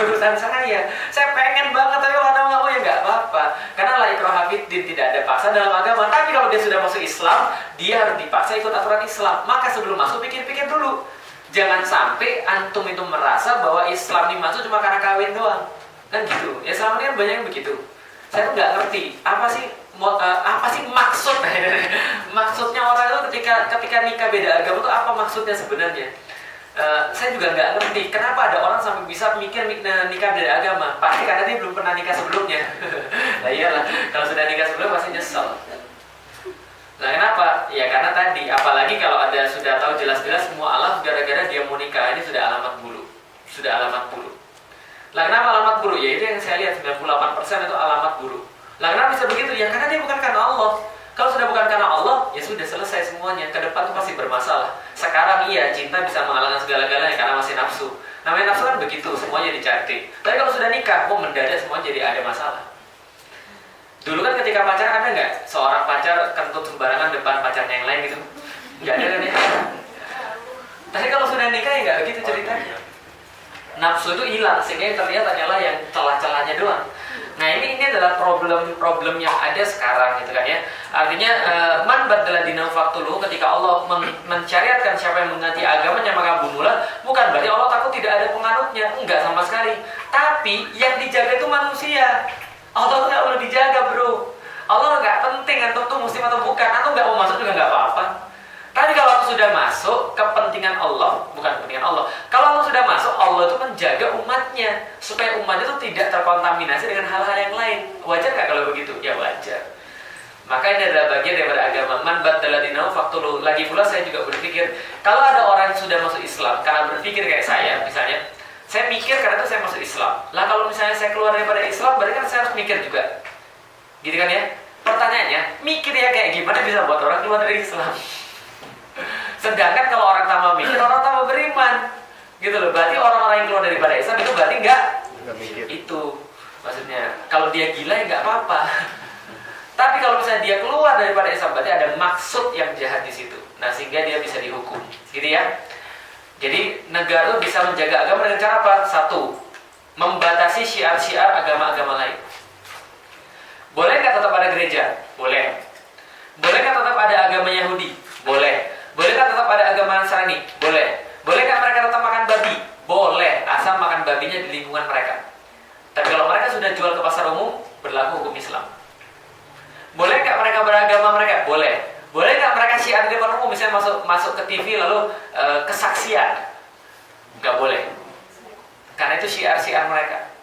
Urusan saya pengen banget, tapi kalau Anda nggak mau ya nggak apa-apa. apa-apa. Karena la ikraha fiddin, tidak ada paksa dalam agama. Tapi kalau dia sudah masuk Islam, dia harus dipaksa ikut aturan Islam. Maka sebelum masuk pikir-pikir dulu. Jangan sampai antum itu merasa bahwa Islam ini masuk cuma karena kawin doang. Kan gitu. Ya selama ini kan banyak yang begitu. Saya tuh nggak ngerti apa sih maksud maksudnya orang itu ketika nikah beda agama itu apa maksudnya sebenarnya. Saya juga nggak ngerti kenapa ada orang sampai bisa mikir nikah beda agama. Pasti karena dia belum pernah nikah sebelumnya. Nah iyalah, kalau sudah nikah sebelumnya pasti nyesel. Nah kenapa? Ya karena tadi, apalagi kalau ada sudah tahu jelas-jelas semua alam gara-gara dia mau nikah, ini sudah alamat buruk. Sudah alamat buruk. Lah kenapa alamat buruk? Ya itu yang saya lihat 98% itu alamat buruk. Lah kenapa bisa begitu? Ya karena dia bukan karena Allah. Kalau sudah bukan karena Allah, ya sudah selesai semuanya. Ke depan itu pasti bermasalah. Sekarang iya, cinta bisa mengalahkan segala-galanya karena masih nafsu. Namanya nafsu kan begitu, semuanya dicari. Tapi kalau sudah nikah, mendadak semua jadi ada masalah. Dulu kan ketika pacaran ada nggak seorang pacar kentut sembarangan depan pacarnya yang lain gitu? Nggak ada kan ya? Tapi kalau sudah nikah ya nggak begitu ceritanya. Nafsu itu hilang sehingga yang terlihat hanyalah yang celah-celahnya doang. Nah ini adalah problem yang ada sekarang gitu kan ya. Artinya man baddala dinahu faqtuluhu, ketika Allah mensyariatkan siapa yang mengganti agamanya maka bunuhlah, bukan berarti Allah takut tidak ada penganutnya, enggak sama sekali. Tapi yang dijaga itu manusia. Allah nggak perlu dijaga bro. Allah nggak penting atau tuh muslim atau bukan, atau nggak mau masuk juga nggak apa-apa. Tapi kalau aku sudah masuk, kepentingan Allah, bukan kepentingan Allah. Kalau Allah sudah masuk, Allah itu menjaga umatnya supaya umatnya itu tidak terkontaminasi dengan hal-hal yang lain. Wajar nggak kalau begitu? Ya wajar. Maka ini adalah bagian daripada agama. Man baddala dinahu faqtuluhu. Lagi pula saya juga berpikir, kalau ada orang yang sudah masuk Islam karena berpikir kayak saya, misalnya, saya mikir karena itu saya masuk Islam. Lah kalau misalnya saya keluar daripada Islam, berarti kan saya harus mikir juga. Gitu kan ya? Pertanyaannya, mikir ya kayak gimana bisa buat orang keluar dari Islam? Sedangkan kalau orang tambah mikir, orang tambah beriman. Gitu loh, berarti orang-orang yang keluar daripada Islam itu berarti enggak mikir. Itu maksudnya, kalau dia gila ya enggak apa-apa. Tapi kalau misalnya dia keluar daripada Islam, berarti ada maksud yang jahat di situ. Nah, sehingga dia bisa dihukum. Gitu ya. Jadi negara itu bisa menjaga agama dengan cara apa? Satu, membatasi syiar-syiar agama-agama lain. Boleh nggak tetap ada gereja? Boleh. Boleh nggak tetap ada agama Yahudi? Boleh. Boleh nggak tetap ada agama Nasrani? Boleh. Boleh nggak mereka tetap makan babi? Boleh, asal makan babinya di lingkungan mereka. Tapi kalau mereka sudah jual ke pasar umum, berlaku hukum Islam. Boleh nggak mereka beragama mereka? Boleh. Boleh nggak mereka syiar di depan umum, misalnya masuk ke TV lalu kesaksian? Nggak boleh. Karena itu syiar-syiar mereka.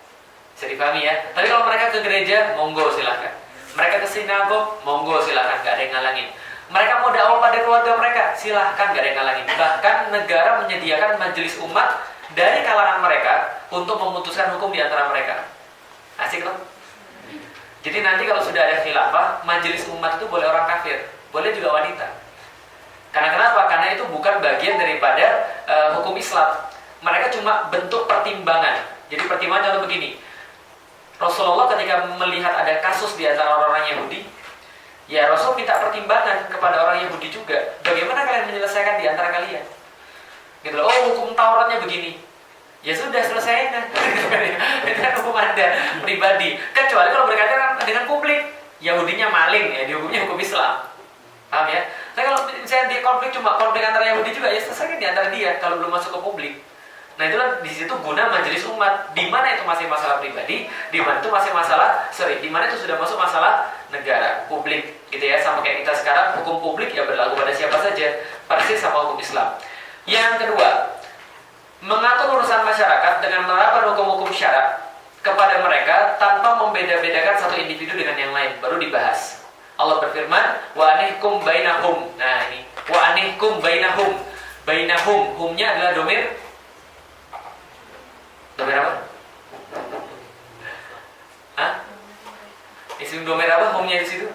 Bisa dipahami ya. Tapi kalau mereka ke gereja, monggo silahkan. Mereka ke sinagog, monggo silahkan, nggak ada yang ngalangin. Mereka mau dakwah pada keluarga mereka, silahkan, gak ada yang ngalangin. Bahkan negara menyediakan majelis umat dari kalangan mereka untuk memutuskan hukum di antara mereka. Asik loh. Jadi nanti kalau sudah ada khilafah, majelis umat itu boleh orang kafir, boleh juga wanita. Karena kenapa? Karena itu bukan bagian daripada hukum Islam. Mereka cuma bentuk pertimbangan. Jadi pertimbangan contoh begini. Rasulullah ketika melihat ada kasus di antara orang-orang Yahudi, ya Rasul minta pertimbangan kepada orang Yahudi juga. Bagaimana kalian menyelesaikan di antara kalian? Gitu loh, oh hukum Tauratnya begini. Ya sudah selesai. Itu kan hukum Anda pribadi. Kecuali kalau berkaitan dengan publik. Yahudinya maling, ya dihukumnya hukum Islam. Paham ya? Tapi kalau misalnya dia konflik cuma konflik antara Yahudi juga, ya selesai di antara dia kalau belum masuk ke publik. Nah itulah di situ guna majelis umat. Di mana itu masih masalah pribadi, di mana itu masih masalah di mana itu sudah masuk masalah negara, publik, gitu ya. Sama kayak kita sekarang, hukum publik ya berlaku pada siapa saja, persis sama hukum Islam. Yang kedua, mengatur urusan masyarakat dengan menerapkan hukum-hukum syarak kepada mereka tanpa membeda-bedakan satu individu dengan yang lain. Baru dibahas. Allah berfirman, wa anihkum bainahum. Nah ini, wa anihkum bainahum. Bainahum, humnya adalah domir. Domir apa? Hah? Isim domir apa? Humnya di situ?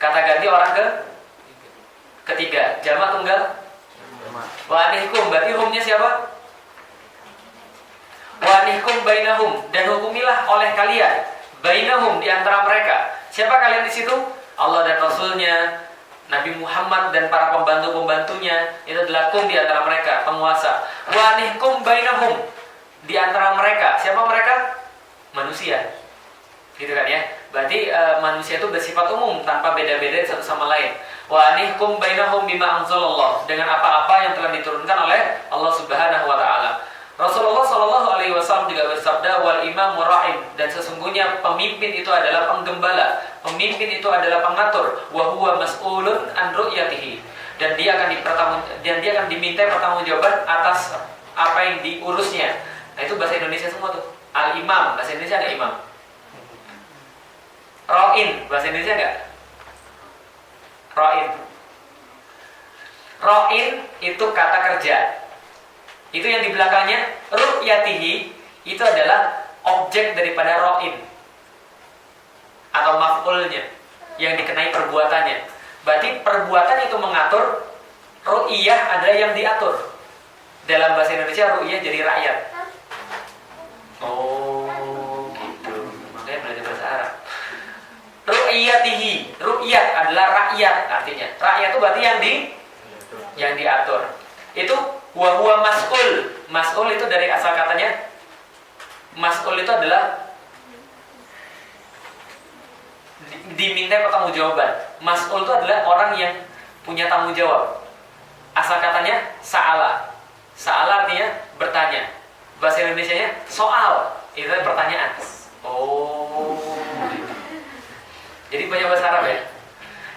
Kata ganti orang ketiga. Jamak tunggal? Wa anihkum, berarti humnya siapa? Wa anihkum bainahum, dan hukumilah oleh kalian bainahum, di antara mereka. Siapa kalian di situ? Allah dan Rasulnya, Nabi Muhammad dan para pembantu-pembantunya. Itu adalah kum, di antara mereka, penguasa. Wa anihkum bainahum, di antara mereka. Siapa mereka? Manusia. gitu kan ya. Berarti manusia itu bersifat umum tanpa beda-beda satu sama lain. Wa anihkum bainahum bima anzalallah, dengan apa-apa yang telah diturunkan oleh Allah Subhanahu wa taala. Rasulullah Shallallahu alaihi wasallam juga bersabda, wal imamu ra'in, dan sesungguhnya pemimpin itu adalah penggembala, pemimpin itu adalah pengatur, wa huwa mas'ulun an ru'yatihi, dan dia akan diminta pertanggungjawaban atas apa yang diurusnya. Nah, itu bahasa Indonesia semua tuh. Al-imam, bahasa Indonesia ada imam. Ra'in, bahasa Indonesia enggak? Ra'in. Ra'in itu kata kerja. Itu yang di belakangnya ru'yatihi, itu adalah objek daripada ra'in atau maf'ulnya yang dikenai perbuatannya. Berarti perbuatan itu mengatur, ru'iyah adalah yang diatur. Dalam bahasa Indonesia ru'iyah jadi rakyat. Oh, gitu. Makanya belajar bahasa Arab. Ru'yatihi, ru'yat adalah rakyat artinya. Rakyat itu berarti yang diatur. Itu wa huwa mas'ul. Mas'ul itu dari asal katanya, mas'ul itu adalah diminta pertanggungjawaban. Mas'ul itu adalah orang yang punya tanggung jawab. Asal katanya sa'ala. Sa'ala artinya bertanya. Bahasa Indonesianya soal, itu pertanyaan. Oh. Jadi banyak bahasa Arab ya.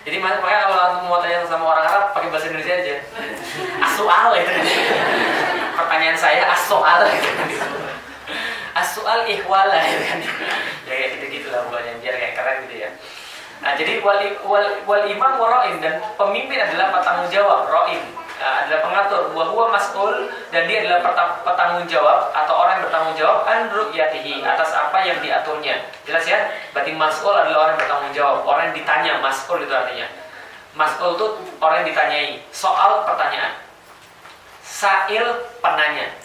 Jadi makanya kalau mau tanya sama orang Arab pakai bahasa Indonesia aja. As-soal itu. Pertanyaan saya as-soal gitu. As-soal ihwala gitu kan. Ya kayak gitu-gitu lah pokoknya biar kayak keren gitu ya. Nah, jadi wal imam ra'in, dan pemimpin adalah petanggung jawab, ra'in adalah pengatur, wa huwa mas'ul, dan dia adalah petanggung jawab atau orang yang bertanggung jawab an ru'yatihi, atas apa yang diaturnya. Jelas ya? Berarti mas'ul adalah orang yang bertanggung jawab, orang yang ditanya. Mas'ul itu artinya, mas'ul itu orang yang ditanyai, soal pertanyaan, sa'il penanya.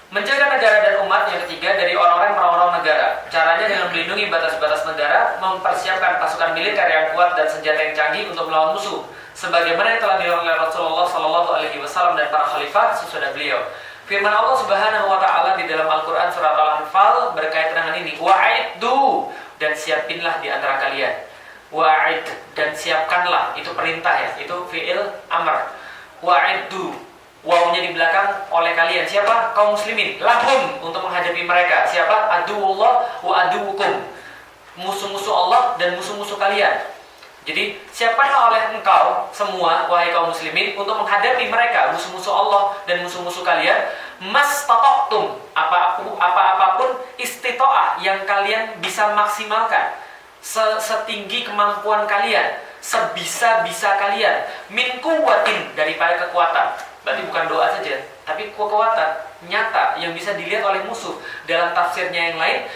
Menjaga negara dan umat yang ketiga dari orang-orang yang merongrong negara. Caranya dengan melindungi batas-batas negara, mempersiapkan pasukan militer yang kuat dan senjata yang canggih untuk melawan musuh, sebagaimana yang telah dilakukan oleh Rasulullah Shallallahu alaihi wasallam dan para khalifah sesudah beliau. Firman Allah Subhanahu wa taala di dalam Al-Qur'an surat Al-Anfal berkaitan dengan ini, wa'iddu, dan siapinlah di antara kalian. Wa'id, dan siapkanlah, itu perintah ya, itu fi'il amr. Wa'iddu, wawunya di belakang oleh kalian. Siapa? Kaum muslimin. Lahum, untuk menghadapi mereka. Siapa? Aduwullah wa aduwukum, musuh-musuh Allah dan musuh-musuh kalian. Jadi siapkanlah oleh engkau semua, wahai kaum muslimin, untuk menghadapi mereka, musuh-musuh Allah dan musuh-musuh kalian. Mastata'tum, apa-apapun istita'ah yang kalian bisa maksimalkan, setinggi kemampuan kalian, sebisa-bisa kalian, min quwwatin, daripada kekuatan. Berarti bukan doa saja, tapi kekuatan nyata yang bisa dilihat oleh musuh. Dalam tafsirnya yang lain,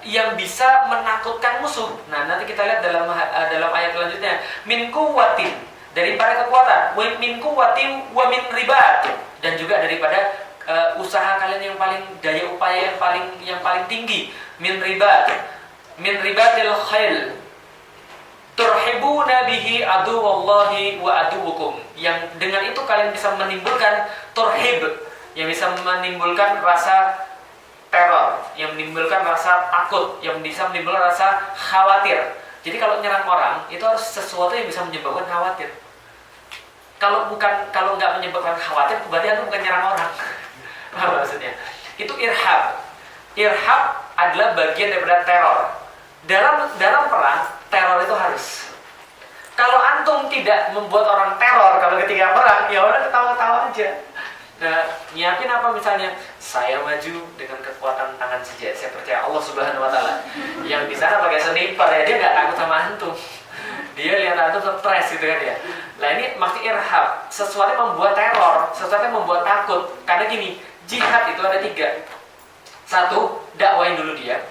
yang bisa menakutkan musuh. Nah, nanti kita lihat dalam ayat selanjutnya, min quwwatin, daripada kekuatan, wa min quwwatin wa min ribat, dan juga daripada usaha kalian yang paling, daya upaya yang paling tinggi, min ribatil khail, turhibuna bihi aduwallahi wa aduwukum, yang dengan itu kalian bisa menimbulkan turhib, yang bisa menimbulkan rasa teror, yang menimbulkan rasa takut, yang bisa menimbulkan rasa khawatir. Jadi kalau nyerang orang itu harus sesuatu yang bisa menyebabkan khawatir. Kalau nggak menyebabkan khawatir, berarti itu bukan nyerang orang. Apa maksudnya? Itu irhab. Irhab adalah bagian daripada teror. Dalam perang, teror itu harus. Kalau antum tidak membuat orang teror kalau ketika perang, ya orang ketawa-ketawa aja. Nah, nyiapin apa misalnya? Saya maju dengan kekuatan tangan saja. Saya percaya Allah Subhanahu wa taala. Yang di sana pakai sniper ya, dia nggak takut sama antum. Dia lihat antum stres gitu kan ya. Nah, ini maksud irhab, sesuatu yang membuat teror, sesuatu yang membuat takut. Karena gini, jihad itu ada 3. 1, dakwain dulu dia.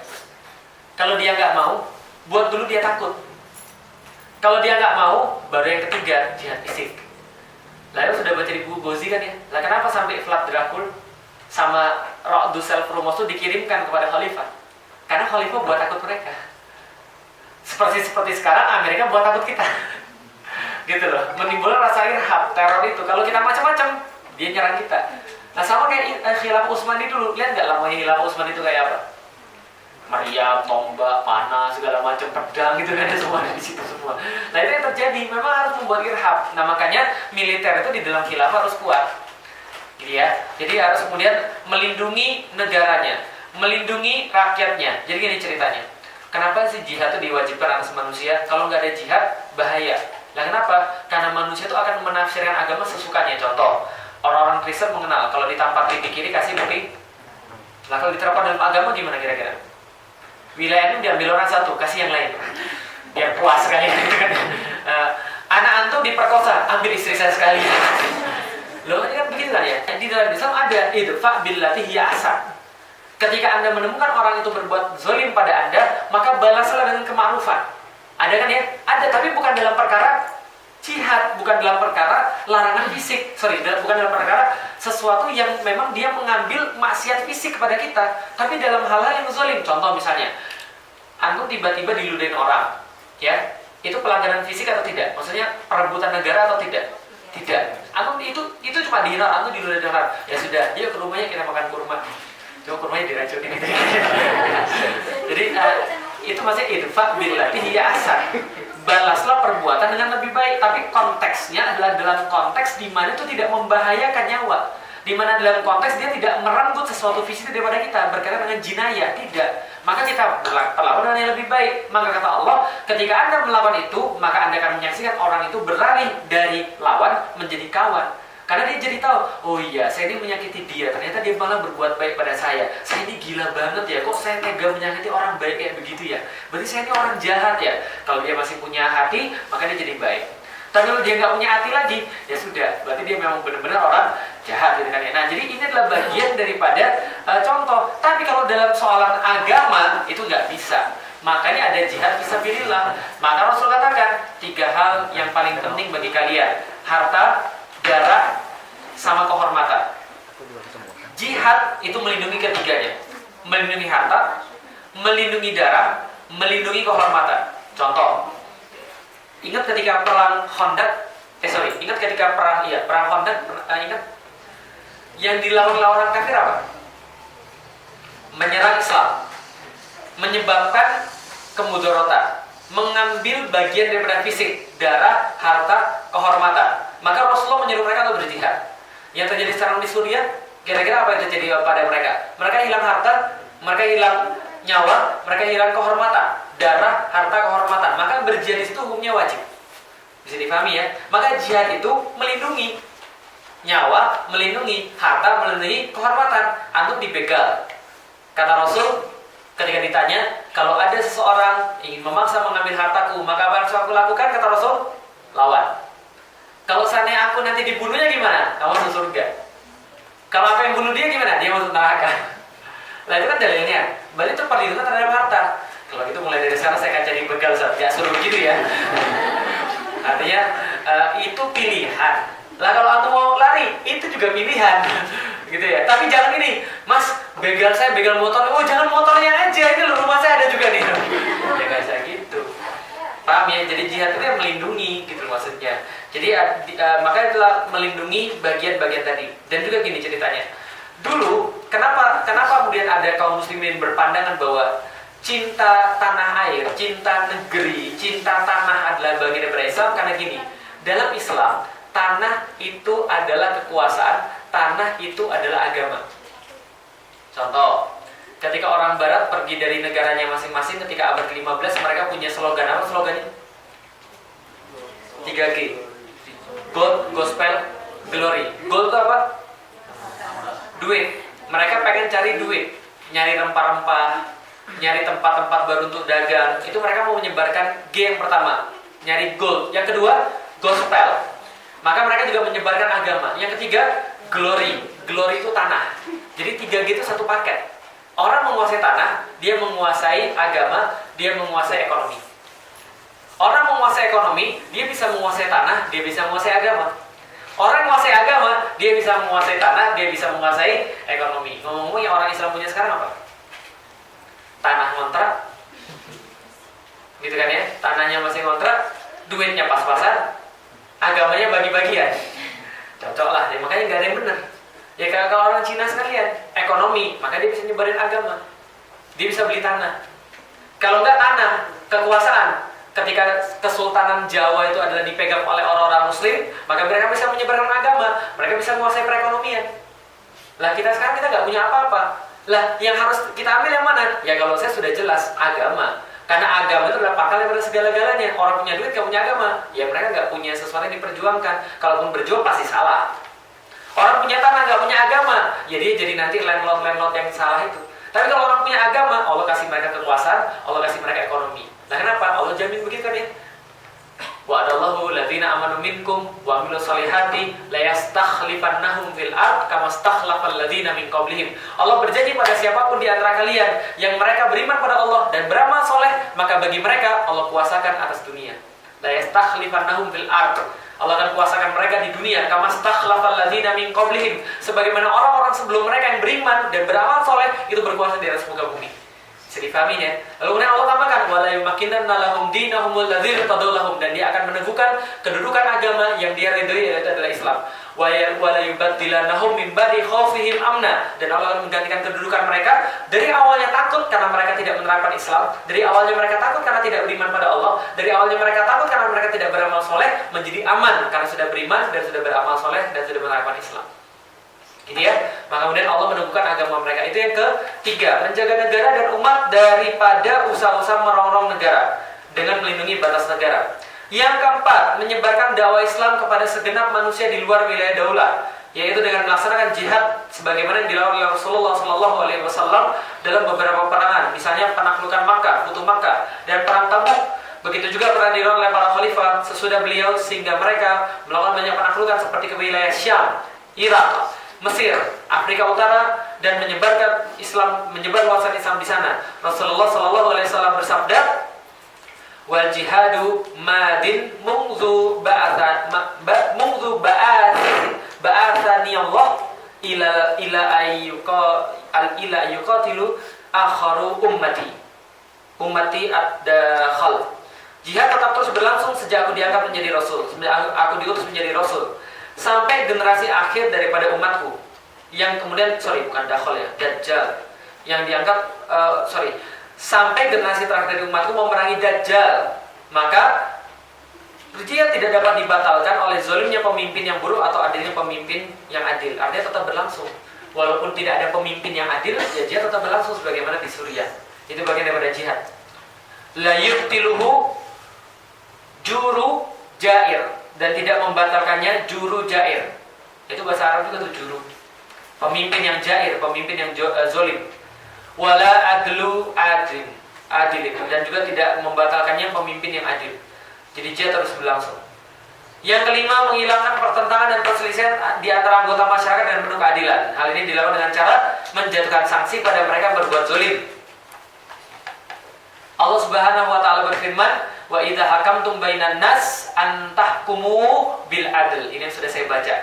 Kalau dia nggak mau, buat dulu dia takut. Kalau dia nggak mau, baru yang ketiga, jihad fisik. Lalu sudah baca di buku Gozi kan ya. Lah kenapa sampai Vlad Dracul sama Ra'du Self-Rumos itu dikirimkan kepada khalifah? Karena khalifah buat takut mereka. Seperti sekarang Amerika buat takut kita. Gitu loh, menimbulkan rasa irhab, teror itu. Kalau kita macam-macam, dia nyerang kita. Nah sama kayak Khilafah Utsmani dulu. Lihat nggak lamanya Khilafah Utsmani itu kayak apa? meriam, tombak, panah, segala macam, pedang gitu kan, ada semua di situ semua. Nah itu yang terjadi, memang harus membuat irhab. Nah makanya militer itu di dalam khilafah harus kuat, gitu ya. Jadi harus kemudian melindungi negaranya, melindungi rakyatnya. Jadi gini ceritanya, kenapa sih jihad itu diwajibkan atas manusia? Kalau nggak ada jihad bahaya. Nah kenapa? Karena manusia itu akan menafsirkan agama sesukanya. Contoh, orang-orang Kristen mengenal kalau ditampar pipi kiri kasih pipi. Nah kalau diterapkan dalam agama gimana kira-kira? Wilayahnya diambil orang satu, kasih yang lain, biar puas sekali. Anak antum diperkosa, ambil istri saya sekali. Loh ini kan begitu kan ya? Di dalam Islam ada idfa billati hiya ahsan. Ketika anda menemukan orang itu berbuat zalim pada anda, maka balaslah dengan kema'rufan. Ada kan ya? Ada, tapi bukan dalam perkara jihad, bukan dalam perkara larangan fisik. Bukan dalam perkara sesuatu yang memang dia mengambil maksiat fisik kepada kita, tapi dalam hal-hal yang zalim. Contoh misalnya, antum tiba-tiba diludahin orang, ya, itu pelanggaran fisik atau tidak? Maksudnya perebutan negara atau tidak? Tidak. Antum itu cuma dihina, antum diludahin orang. Ya sudah, dia ke rumahnya kita makan kurma. Cuma kurmanya diracunin gitu. Jadi itu maksudnya idfa billati hiya ahsan. Balaslah perbuatan dengan lebih baik, tapi konteksnya adalah dalam konteks di mana itu tidak membahayakan nyawa, di mana dalam konteks dia tidak merenggut sesuatu fisik daripada kita berkaitan dengan jinayah, tidak. Maka kita perlakuan dengan yang lebih baik. Maka kata Allah, ketika anda melakukan itu, maka anda akan menyaksikan orang itu berlari dari lawan menjadi kawan. Karena dia jadi tahu, oh iya, saya ini menyakiti dia, ternyata dia malah berbuat baik pada saya. Saya ini gila banget ya, kok saya tega menyakiti orang baik kayak begitu ya. Berarti saya ini orang jahat ya. Kalau dia masih punya hati, maka dia jadi baik. Tapi kalau dia nggak punya hati lagi, ya sudah, berarti dia memang benar-benar orang jahat gitu kan ya. Nah, jadi ini adalah bagian daripada contoh. Tapi kalau dalam soalan agama, itu nggak bisa. Makanya ada jihad fisabilillah. Maka Rasul katakan, 3 hal yang paling penting bagi kalian: harta, darah, sama kehormatan. Jihad itu melindungi ketiganya. Melindungi harta, melindungi darah, melindungi kehormatan. Contoh, ingat ketika perang Khandaq, ingat ketika perang Khandaq, ingat yang dilakukan orang kafir apa? Menyerang Islam, menyebabkan kemudaratan, mengambil bagian daripada fisik, darah, harta, kehormatan. Maka Rasulullah menyuruh mereka untuk berjihad. Yang terjadi sekarang di Suriah, kira-kira apa yang terjadi pada mereka? Mereka hilang harta, mereka hilang nyawa, mereka hilang kehormatan, darah, harta, kehormatan. Maka berjihad itu hukumnya wajib. Bisa dipahami ya? Maka jihad itu melindungi nyawa, melindungi harta, melindungi kehormatan. Antum dibegal. Kata Rasul ketika ditanya, kalau ada seseorang ingin memaksa mengambil hartaku, maka apa yang harus aku lakukan? Kata Rasul, lawan. Kalau seandainya aku nanti dibunuhnya gimana? Kamu masuk surga. Kalau apa yang bunuh dia gimana? Dia masuk neraka. Nah itu kan dalilnya. Berarti itu perlindungan terhadap harta. Kalau gitu mulai dari sekarang saya akan jadi begal, ya suruh begitu ya. Artinya itu pilihan. Lah kalau aku mau lari, itu juga pilihan. Gitu ya. Tapi jangan ini, Mas, begal saya begal motor. Oh jangan motornya aja, ini loh rumah saya ada juga nih. Ya nggak saya gitu. Paham ya? Jadi jihad itu yang melindungi gitu maksudnya. Jadi makanya itulah melindungi bagian-bagian tadi. Dan juga gini ceritanya. Dulu kenapa kemudian ada kaum muslimin berpandangan bahwa cinta tanah air, cinta negeri, cinta tanah adalah bagian daripada Islam? Karena gini, dalam Islam tanah itu adalah kekuasaan, tanah itu adalah agama. Contoh, ketika orang barat pergi dari negaranya masing-masing ketika abad ke-15, mereka punya slogan. Apa slogannya? 3G. Gold, gospel, glory. Gold itu apa? Duit. Mereka pengen cari duit, nyari rempah-rempah, nyari tempat-tempat baru untuk dagang. Itu mereka mau menyebarkan G yang pertama, nyari gold. Yang kedua, gospel. Maka mereka juga menyebarkan agama. Yang ketiga, glory. Glory itu tanah. Jadi 3G itu satu paket. Orang menguasai tanah, dia menguasai agama, dia menguasai ekonomi. Orang menguasai ekonomi, dia bisa menguasai tanah, dia bisa menguasai agama. Orang menguasai agama, dia bisa menguasai tanah, dia bisa menguasai ekonomi. Ngomong-ngomong yang orang Islam punya sekarang apa? Tanah ngontrak. Gitu kan ya? Tanahnya masih ngontrak, duitnya pas-pasan, agamanya bagi-bagian. Cocok lah, ya, makanya nggak ada yang benar. Ya kalau orang Cina sekalian, ekonomi, maka dia bisa nyebarin agama. dia bisa beli tanah. Kalau nggak tanah, kekuasaan. Ketika Kesultanan Jawa itu adalah dipegang oleh orang-orang Muslim, maka mereka bisa menyebarkan agama, mereka bisa menguasai perekonomian. Lah kita sekarang kita nggak punya apa-apa. Lah yang harus kita ambil yang mana? Ya kalau saya sudah jelas agama. Karena agama itu adalah pangkal daripada segala-galanya. Orang punya duit nggak punya agama, ya mereka nggak punya sesuatu yang diperjuangkan. Kalaupun berjuang pasti salah. Orang punya tanah nggak punya agama, ya dia jadi nanti landlord yang salah itu. Tapi kalau orang punya agama, Allah kasih mereka kekuasaan, Allah kasih mereka ekonomi. Nah kenapa? Allah jamin begitu kan ya? Wa'adallahu ladzina amanu minkum wa amilus solihati la yastakhlifannahum fil ard kama stakhlafal ladzina min qablihim. Allah berjanji pada siapapun di antara kalian yang mereka beriman pada Allah dan beramal soleh, maka bagi mereka Allah kuasakan atas dunia. La yastakhlifannahum fil ard. Allah akan kuasakan mereka di dunia kama stakhlafal ladzina min qablihim, sebagaimana orang-orang sebelum mereka yang beriman dan beramal soleh itu berkuasa di atas muka bumi. Bisa difahami ya. Lalu kemudian Allah tambahkan wala yumakkinanna lahum dinahumul ladzii irtadaw lahum, dan dia akan meneguhkan kedudukan agama yang dia ridhoi, yaitu adalah Islam. Wala yubaddilannahum min ba'di khaufihim amna, dan Allah akan menggantikan kedudukan mereka dari awalnya takut karena mereka tidak menerapkan Islam, dari awalnya mereka takut karena tidak beriman pada Allah, dari awalnya mereka takut karena mereka tidak beramal soleh, menjadi aman karena sudah beriman dan sudah beramal soleh dan sudah menerapkan Islam. Gitu ya. Maka kemudian Allah meneguhkan agama mereka. Itu yang ketiga, menjaga negara dan umat daripada usaha-usaha merongrong negara dengan melindungi batas negara. Yang keempat, menyebarkan dakwah Islam kepada segenap manusia di luar wilayah daulah, yaitu dengan melaksanakan jihad sebagaimana yang dilakukan oleh Rasulullah SAW dalam beberapa perangan, misalnya penaklukan Makkah, Futuh Makkah, dan perang Tabuk. Begitu juga pernah dilakukan oleh para khalifah sesudah beliau, sehingga mereka melakukan banyak penaklukan seperti ke wilayah Syam, Irak, Mesir, Afrika Utara, dan menyebarkan Islam, menyebar luasan Islam di sana. Rasulullah SAW bersabda, wal jihadu madin mungzu ba'athani Allah ila ayyuqatilu akharu ummati ad-dakhal. Jihad tetap terus berlangsung sejak aku diangkat menjadi Rasul, aku diutus menjadi Rasul, sampai generasi akhir daripada umatku yang kemudian, bukan dakhal ya, Dajjal yang diangkat, sampai generasi terakhir dari umatku memerangi Dajjal, maka jihad tidak dapat dibatalkan oleh zalimnya pemimpin yang buruk atau adilnya pemimpin yang adil. Artinya tetap berlangsung walaupun tidak ada pemimpin yang adil, ya jihad tetap berlangsung sebagaimana di Suriah. Itu bagian daripada jihad. La yubtiluhu juru jair, dan tidak membatalkannya juru jair. Itu bahasa Arab juga tuh juru. Pemimpin yang jair, pemimpin yang zolim. Wala adlu adilin, dan juga tidak membatalkannya pemimpin yang adil. Jadi jihad terus berlangsung. Yang kelima, menghilangkan pertentangan dan perselisihan di antara anggota masyarakat dan penuh keadilan. Hal ini dilakukan dengan cara menjatuhkan sanksi pada mereka yang berbuat zolim. Allah Subhanahu wa taala berfirman, wa idza hakamtum bainan nas an tahkumu bil adl. Ini yang sudah saya baca.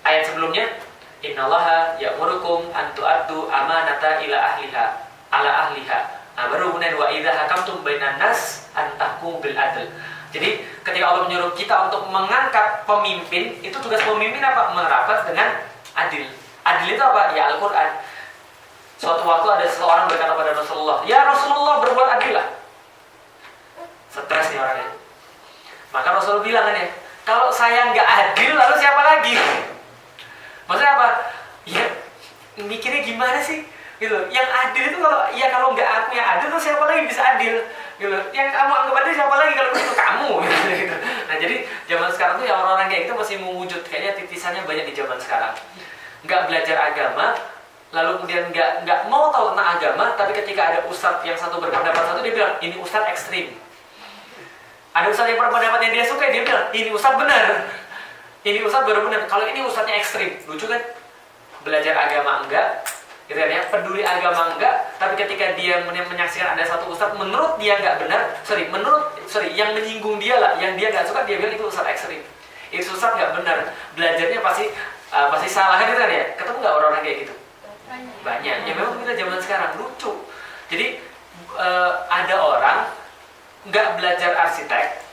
Ayat sebelumnya, innallaha ya'murukum an tu'addu amanata ila ahliha ala ahliha. Nah, baru kemudian wa idza hakamtum bainan nas an tahkumu bil adl. Jadi ketika Allah menyuruh kita untuk mengangkat pemimpin, itu tugas pemimpin apa? Menerapkan dengan adil. Adil itu apa? Ya Al-Qur'an. Suatu waktu ada seseorang berkata pada Rasulullah, "Ya Rasulullah, berbuat adil lah." Stres nih orangnya. Maka Rasul bilang kan ya, kalau saya nggak adil, lalu siapa lagi? Maksudnya apa? Ya mikirnya gimana sih? Gitu. Yang adil itu kalau nggak aku yang adil, terus siapa lagi bisa adil? Gitu. Yang kamu anggap adil siapa lagi kalau itu kamu? Gitu. Nah jadi zaman sekarang tuh ya orang-orang kayak itu masih mewujud. Kayaknya titisannya banyak di zaman sekarang. Nggak belajar agama, lalu kemudian nggak mau tahu tentang agama, tapi ketika ada ustadz yang satu berpendapat satu, dia bilang ini ustadz ekstrim. Ada ustadz yang berpendapatnya dia suka, dia bilang ini ustadz benar. Ini ustadz baru benar. Kalau ini ustadznya ekstrim, lucu kan? Belajar agama enggak, gitu kan ya? Peduli agama enggak, tapi ketika dia menyaksikan ada satu ustadz menurut dia nggak benar, yang menyinggung dia lah, yang dia nggak suka, dia bilang itu ustadz ekstrim. Itu ustadz nggak benar. Belajarnya pasti salah kan, gitu kan ya? Ketemu nggak orang-orang kayak gitu? Banyak. Ya memang kita zaman sekarang lucu. Jadi ada orang nggak belajar arsitek,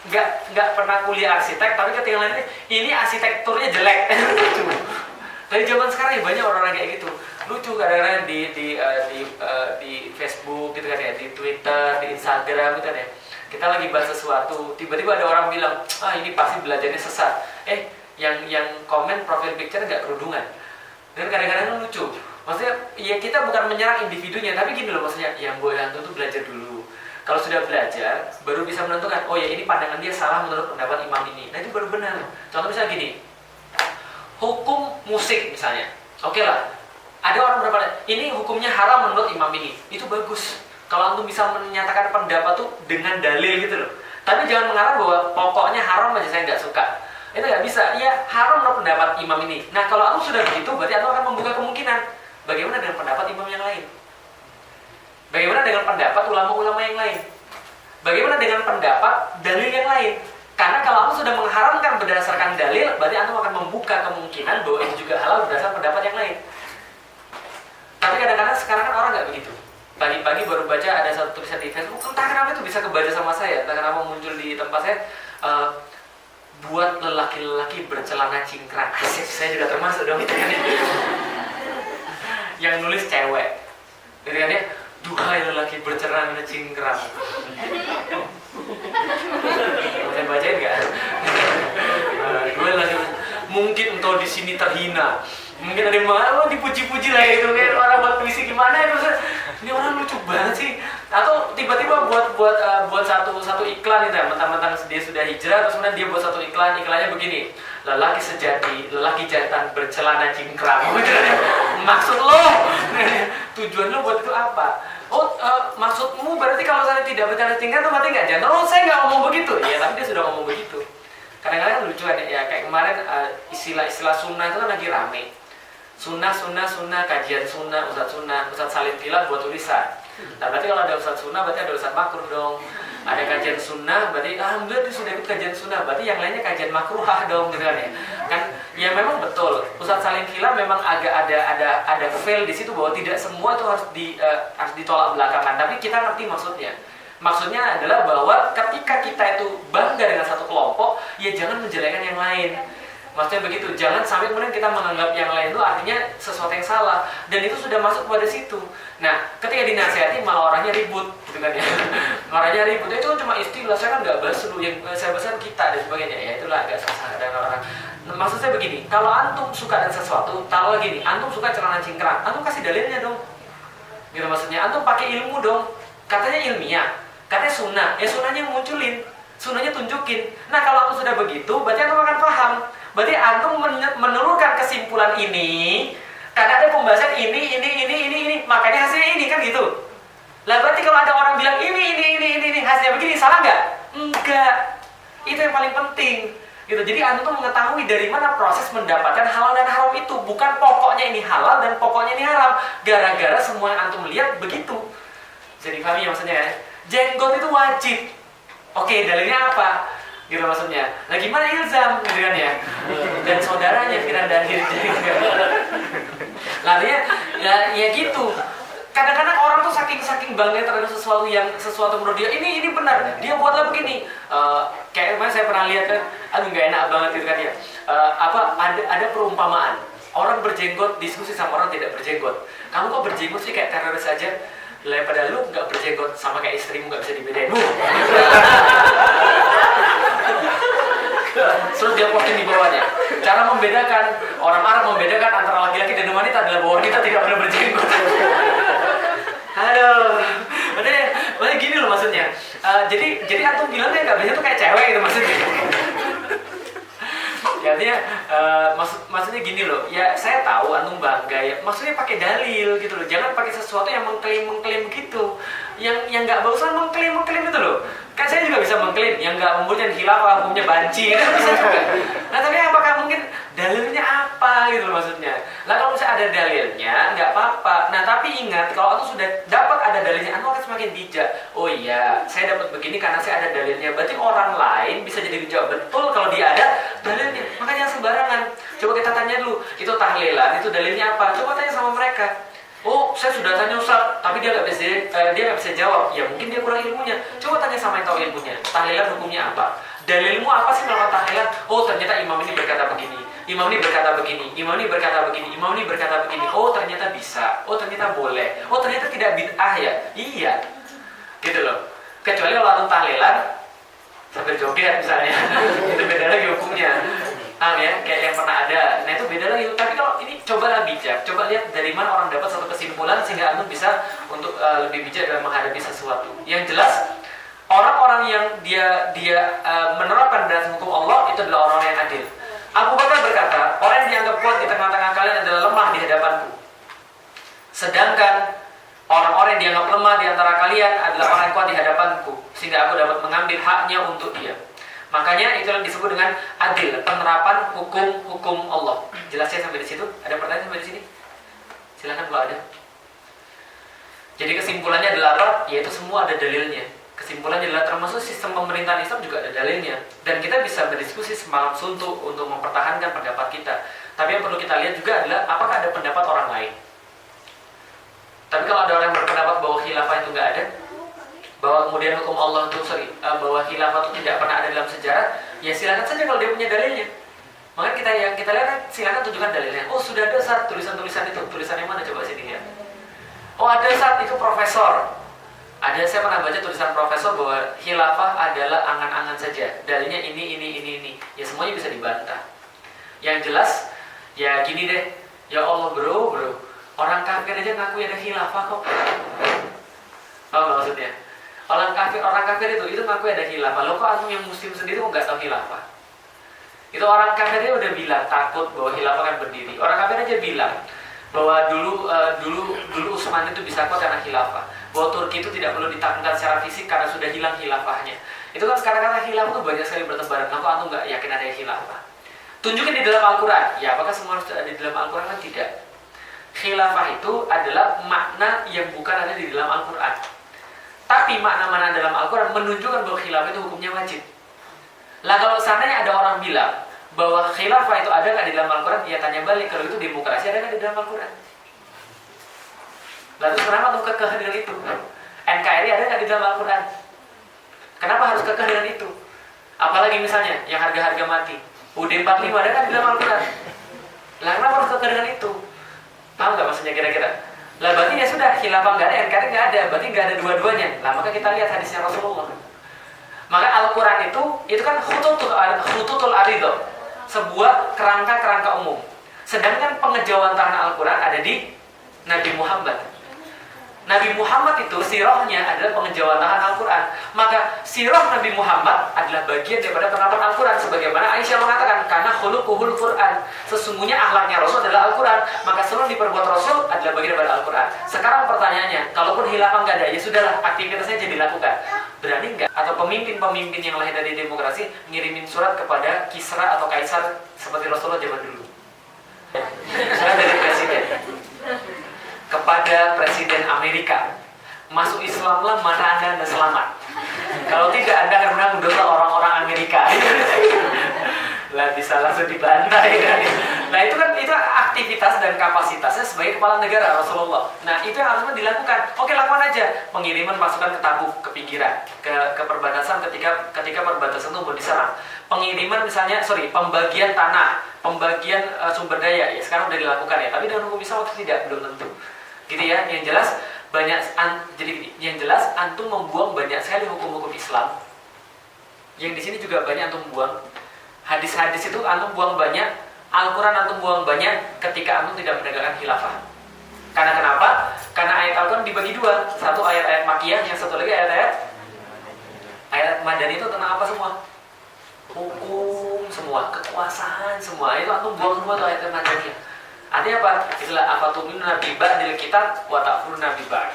nggak pernah kuliah arsitek, tapi ketika lainnya ini arsitekturnya jelek. Lucu. Tapi zaman sekarang ya banyak orang-orang kayak gitu. Lucu kadang-kadang di Facebook gitu kan ya, di Twitter, di Instagram gitu kan ya. Kita lagi bahas sesuatu, tiba-tiba ada orang bilang, ini pasti belajarnya sesat. Yang komen profile picture nggak kerudungan. Dan kadang-kadang lucu. Maksudnya, ya kita bukan menyerang individunya, tapi gini loh maksudnya, yang boleh antum tuh belajar dulu. Kalau sudah belajar, baru bisa menentukan, oh ya ini pandangan dia salah menurut pendapat imam ini. Nah itu baru benar. Contoh misalnya gini, hukum musik misalnya, oke lah, ada orang berpendapat, ini hukumnya haram menurut imam ini, itu bagus. Kalau antum bisa menyatakan pendapat tuh dengan dalil gitu loh. Tapi jangan mengarang bahwa pokoknya haram aja saya nggak suka. Itu nggak bisa. Ya haram menurut pendapat imam ini. Nah kalau antum sudah begitu, berarti antum akan membuka kemungkinan. Bagaimana dengan pendapat imam yang lain? Bagaimana dengan pendapat ulama-ulama yang lain? Bagaimana dengan pendapat dalil yang lain? Karena kalau antum sudah mengharamkan berdasarkan dalil, berarti antum akan membuka kemungkinan bahwa itu juga halal berdasarkan pendapat yang lain. Tapi kadang-kadang sekarang kan orang nggak begitu. Pagi-pagi baru baca ada satu tulisan di Facebook, entah kenapa itu bisa kebaca sama saya, entah kenapa muncul di tempat saya, buat lelaki-lelaki bercelana cingkrang. Asik, saya juga termasuk dong itu kan. Yang nulis cewek, jadi kan ya, duhai lelaki bercelana cingkrang. Saya bacain nggak? Dua lagi, mungkin engkau di sini terhina. Mungkin ada yang mau dipuji-puji lah itu kan orang buat puisi gimana itu. Ini orang lucu banget sih. Atau tiba-tiba buat satu iklan itu ya, mentang-mentang dia sudah hijrah terus kemudian dia buat satu iklannya begini. Lelaki sejati, lelaki jantan bercelana cingkrang. Maksud lo? Tujuan lo buat itu apa? Maksudmu berarti kalau saya tidak bercelana cingkrang itu berarti nggak jantan. Oh, saya nggak ngomong begitu. Ya, tapi dia sudah ngomong begitu. Kadang-kadang lucu ya, kayak kemarin istilah sunnah itu kan lagi rame. Sunnah, kajian sunnah, Ustadz Salim Filan buat tulisan. Nah berarti kalau ada Ustadz sunnah berarti ada Ustadz makruh dong. Ada kajian sunnah berarti alhamdulillah dia sudah ikut kajian sunnah, berarti yang lainnya kajian makruhah dong gitu kan ya. Kan ya memang betul Ustadz Salim Filan memang agak ada fail di situ bahwa tidak semua itu harus ditolak belakangan, tapi kita ngerti maksudnya. Maksudnya adalah bahwa ketika kita itu bangga dengan satu kelompok, ya jangan menjelekkan yang lain. Maksudnya begitu, jangan sampai kemudian kita menganggap yang lain itu artinya sesuatu yang salah. Dan itu sudah masuk pada situ. Nah, ketika dinasihati malah orangnya ribut gitu kan ya. Orangnya ribut, itu kan cuma istilah, saya kan nggak bahas dulu, yang saya bahas kita dan sebagainya. Ya itulah agak susah dengan orang. Nah, maksud saya begini, kalau antum suka dengan sesuatu, taruh gini, antum suka celana cingkrang, antum kasih dalilnya dong. Gitu maksudnya, antum pakai ilmu dong. Katanya ilmiah, katanya sunnah, ya sunnahnya munculin, sunnahnya tunjukin. Nah kalau antum sudah begitu, berarti antum akan paham. Berarti antum menelurkan kesimpulan ini karena ada pembahasan ini, makanya hasilnya ini kan gitu. Lah berarti kalau ada orang bilang ini hasilnya begini, salah nggak? Enggak. Itu yang paling penting. Gitu. Jadi antum mengetahui dari mana proses mendapatkan halal dan haram itu, bukan pokoknya ini halal dan pokoknya ini haram. Gara-gara semua yang antum lihat begitu. Jadi pahami ya maksudnya ya? Jenggot itu wajib. Oke, dalilnya apa? Gitu maksudnya. Nah gimana ilzam gitu kan ya? Dan saudaranya Firan dan Hirja. Lalu ya gitu. Kadang-kadang orang tuh saking bangga terhadap sesuatu menurut dia ini benar. Dia buatlah begini. Kayak kemarin saya pernah lihat kan, aduh nggak enak banget gitu kan ya. Ada perumpamaan. Orang berjenggot diskusi sama orang tidak berjenggot. Kamu kok berjenggot sih kayak teroris aja? Daripada lu nggak berjenggot sama kayak istrimu nggak bisa dibedain. Terus dia posting di bawahnya. Cara membedakan, orang Arab membedakan antara laki-laki dan wanita adalah bahwa kita tidak pernah berjenggot. Aduh, maksudnya gini loh maksudnya. Jadi antum bilangnya nggak biasa tuh kayak cewek gitu maksudnya. Ya artinya maksudnya gini loh. Ya saya tahu antum bangga ya. Maksudnya pakai dalil gitu loh. Jangan pakai sesuatu yang mengklaim gitu. Yang nggak bagusan mengklaim itu loh. Kan saya juga bisa mengklaim yang nggak membuatkan khilafah hukumnya banci, kan bisa juga. Nah tapi apakah mungkin dalilnya apa gitu loh maksudnya? Lah kalau misalnya ada dalilnya nggak apa-apa. Nah tapi ingat kalau aku sudah dapat ada dalilnya, aku akan semakin bijak. Oh iya, saya dapat begini karena saya ada dalilnya. Berarti orang lain bisa jadi bijak betul kalau dia ada dalilnya. Makanya sembarangan. Coba kita tanya dulu, itu tahlilan, itu dalilnya apa? Coba tanya sama mereka. Oh, saya sudah tanya Ustaz, tapi dia nggak bisa jawab. Ya mungkin dia kurang ilmunya. Coba tanya sama yang tahu ilmunya. Tahlilan hukumnya apa? Dalilmu apa sih melakukan tahlilan? Oh, ternyata imam ini berkata begini. imam ini berkata begini, imam ini berkata begini, imam ini berkata begini. Oh ternyata bisa, oh ternyata boleh, oh ternyata tidak bid'ah ya. Iya, gitu loh. Kecuali kalau antum tahlilan sambil joget misalnya, itu beda lagi hukumnya. Ya, kayak yang pernah ada. Nah itu beda lagi. Tapi kalau ini cobalah bijak, coba lihat dari mana orang dapat satu kesimpulan sehingga antum bisa untuk lebih bijak dalam menghadapi sesuatu. Yang jelas orang-orang yang dia menerapkan berdasarkan hukum Allah itu adalah orang yang adil. Abu Bakar berkata, orang yang dianggap kuat di tengah-tengah kalian adalah lemah di hadapanku. Sedangkan orang-orang yang dianggap lemah di antara kalian adalah orang yang kuat di hadapanku, sehingga aku dapat mengambil haknya untuk dia. Makanya itulah disebut dengan adil, penerapan hukum Allah. Jelas ya sampai di situ? Ada pertanyaan sampai di sini? Silakan kalau ada. Jadi kesimpulannya adalah apa? Yaitu semua ada dalilnya. Kesimpulannya adalah termasuk sistem pemerintahan Islam juga ada dalilnya. Dan kita bisa berdiskusi semalam suntuk untuk mempertahankan pendapat kita. Tapi yang perlu kita lihat juga adalah apakah ada pendapat orang lain. Tapi kalau ada orang yang berpendapat bahwa khilafah itu nggak ada, bahwa kemudian hukum Allah itu bahwa khilafah itu tidak pernah ada dalam sejarah, ya silakan saja kalau dia punya dalilnya. Maka kita lihat silakan tunjukkan dalilnya. Oh sudah ada saat tulisan-tulisan itu, tulisan yang mana coba sini ya. Oh ada saat itu profesor. Ada saya pernah baca tulisan profesor bahwa khilafah adalah angan-angan saja. Dalilnya ini. Ya semuanya bisa dibantah. Yang jelas ya gini deh. Ya Allah bro, orang kafir aja ngaku ada khilafah kok. Tahu nggak maksudnya? Orang kafir itu ngaku ada khilafah. Lo kok antum yang muslim sendiri kok nggak tahu khilafah? Itu orang kafir dia udah bilang takut bahwa khilafah kan berdiri. Orang kafir aja bilang bahwa dulu Utsman itu bisa kuat karena khilafah. Bahwa Turki itu tidak perlu ditaklukkan secara fisik karena sudah hilang khilafahnya. Itu kan sekarang karena khilafah itu banyak sekali bertebaran. Nah, kok antum nggak yakin ada khilafah? Tunjukin di dalam Al-Quran. Ya, apakah semua harus ada di dalam Al-Quran? Kan tidak. Khilafah itu adalah makna yang bukan ada di dalam Al-Quran. Tapi makna-makna dalam Al-Quran menunjukkan bahwa khilafah itu hukumnya wajib. Lah kalau seandainya ada orang bilang bahwa khilafah itu ada nggak di dalam Al-Quran, ya tanya balik, kalau itu demokrasi ada nggak di dalam Al-Quran? Lalu kenapa tuh kekeh dengan itu? NKRI ada nggak di dalam Al-Quran? Kenapa harus kekeh dengan itu? Apalagi misalnya yang harga-harga mati, UUD 45 ada nggak di dalam Al-Quran? Lah kenapa harus kekeh dengan itu? Paham nggak maksudnya kira-kira? Lah berarti ya sudah, khilafah nggak ada, NKRI nggak ada, berarti nggak ada dua-duanya. Lah maka kita lihat hadisnya Rasulullah. Maka Al-Quran itu kan khututul aridho, sebuah kerangka umum. Sedangkan pengejawantahan Al-Quran ada di Nabi Muhammad. Nabi Muhammad itu sirahnya adalah pengejawantahan Al-Quran. Maka sirah Nabi Muhammad adalah bagian daripada penerapan Al-Quran. Sebagaimana Aisyah mengatakan, karena khuluquhul Quran, sesungguhnya akhlaknya Rasul adalah Al-Quran. Maka seluruh diperbuat Rasul adalah bagian daripada Al-Quran. Sekarang pertanyaannya, kalaupun khilafah nggak ada, ya sudahlah, aktivitasnya jadi dilakukan. Berani nggak? Atau pemimpin-pemimpin yang lahir dari demokrasi ngirimin surat kepada Kisra atau Kaisar seperti Rasulullah zaman dulu? Surat dari presiden kepada Presiden Amerika, masuk Islamlah mana anda selamat. Kalau tidak anda akan menanggung dosa orang-orang Amerika. Lah bisa langsung dibantai. Nah itu aktivitas dan kapasitasnya sebagai kepala negara Rasulullah. Nah itu yang harusnya dilakukan. Oke, lakukan aja pengiriman pasukan ke Tabuk, ke pinggiran, ke perbatasan ketika perbatasan itu mau diserang. Pengiriman misalnya, pembagian tanah, pembagian sumber daya, ya sekarang sudah dilakukan ya. Tapi dengan hukum Islam waktu tidak, belum tentu. Gitu ya. Yang jelas antum membuang banyak sekali hukum-hukum Islam. Yang di sini juga banyak antum buang. Hadis-hadis itu antum buang banyak, Al-Quran antum buang banyak ketika antum tidak menegakkan khilafah. Karena kenapa? Karena ayat Al-Quran dibagi dua. Satu ayat-ayat Makkiyah, yang satu lagi ayat Madani. Itu tentang apa semua? Hukum semua, kekuasaan semua. Itu antum buang semua tuh ayat Madani. Artinya apa? Itulah afatuminuna bi ba'dil kitab wa takfuruna bi ba'd.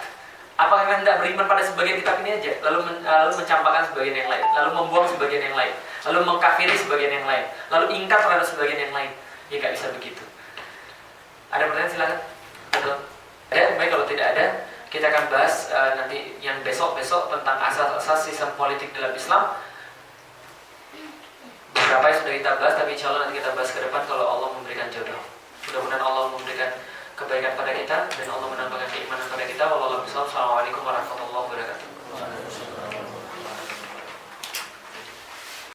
Apakah kalian tidak beriman pada sebagian kitab ini aja, lalu mencampakkan sebagian yang lain, lalu membuang sebagian yang lain, lalu mengkafiri sebagian yang lain, lalu ingkar terhadap sebagian yang lain? Ya nggak bisa begitu. Ada pertanyaan silakan. Betul. Ada? Baik, kalau tidak ada, kita akan bahas nanti yang besok tentang asas-asas sistem politik dalam Islam. Beberapa yang sudah kita bahas, tapi insya Allah nanti kita bahas ke depan kalau Allah memberikan jodoh. Mudah-mudahan Allah memberikan kebaikan pada kita dan Allah menambahkan keimanan pada kita. Wassalamualaikum warahmatullahi wabarakatuh.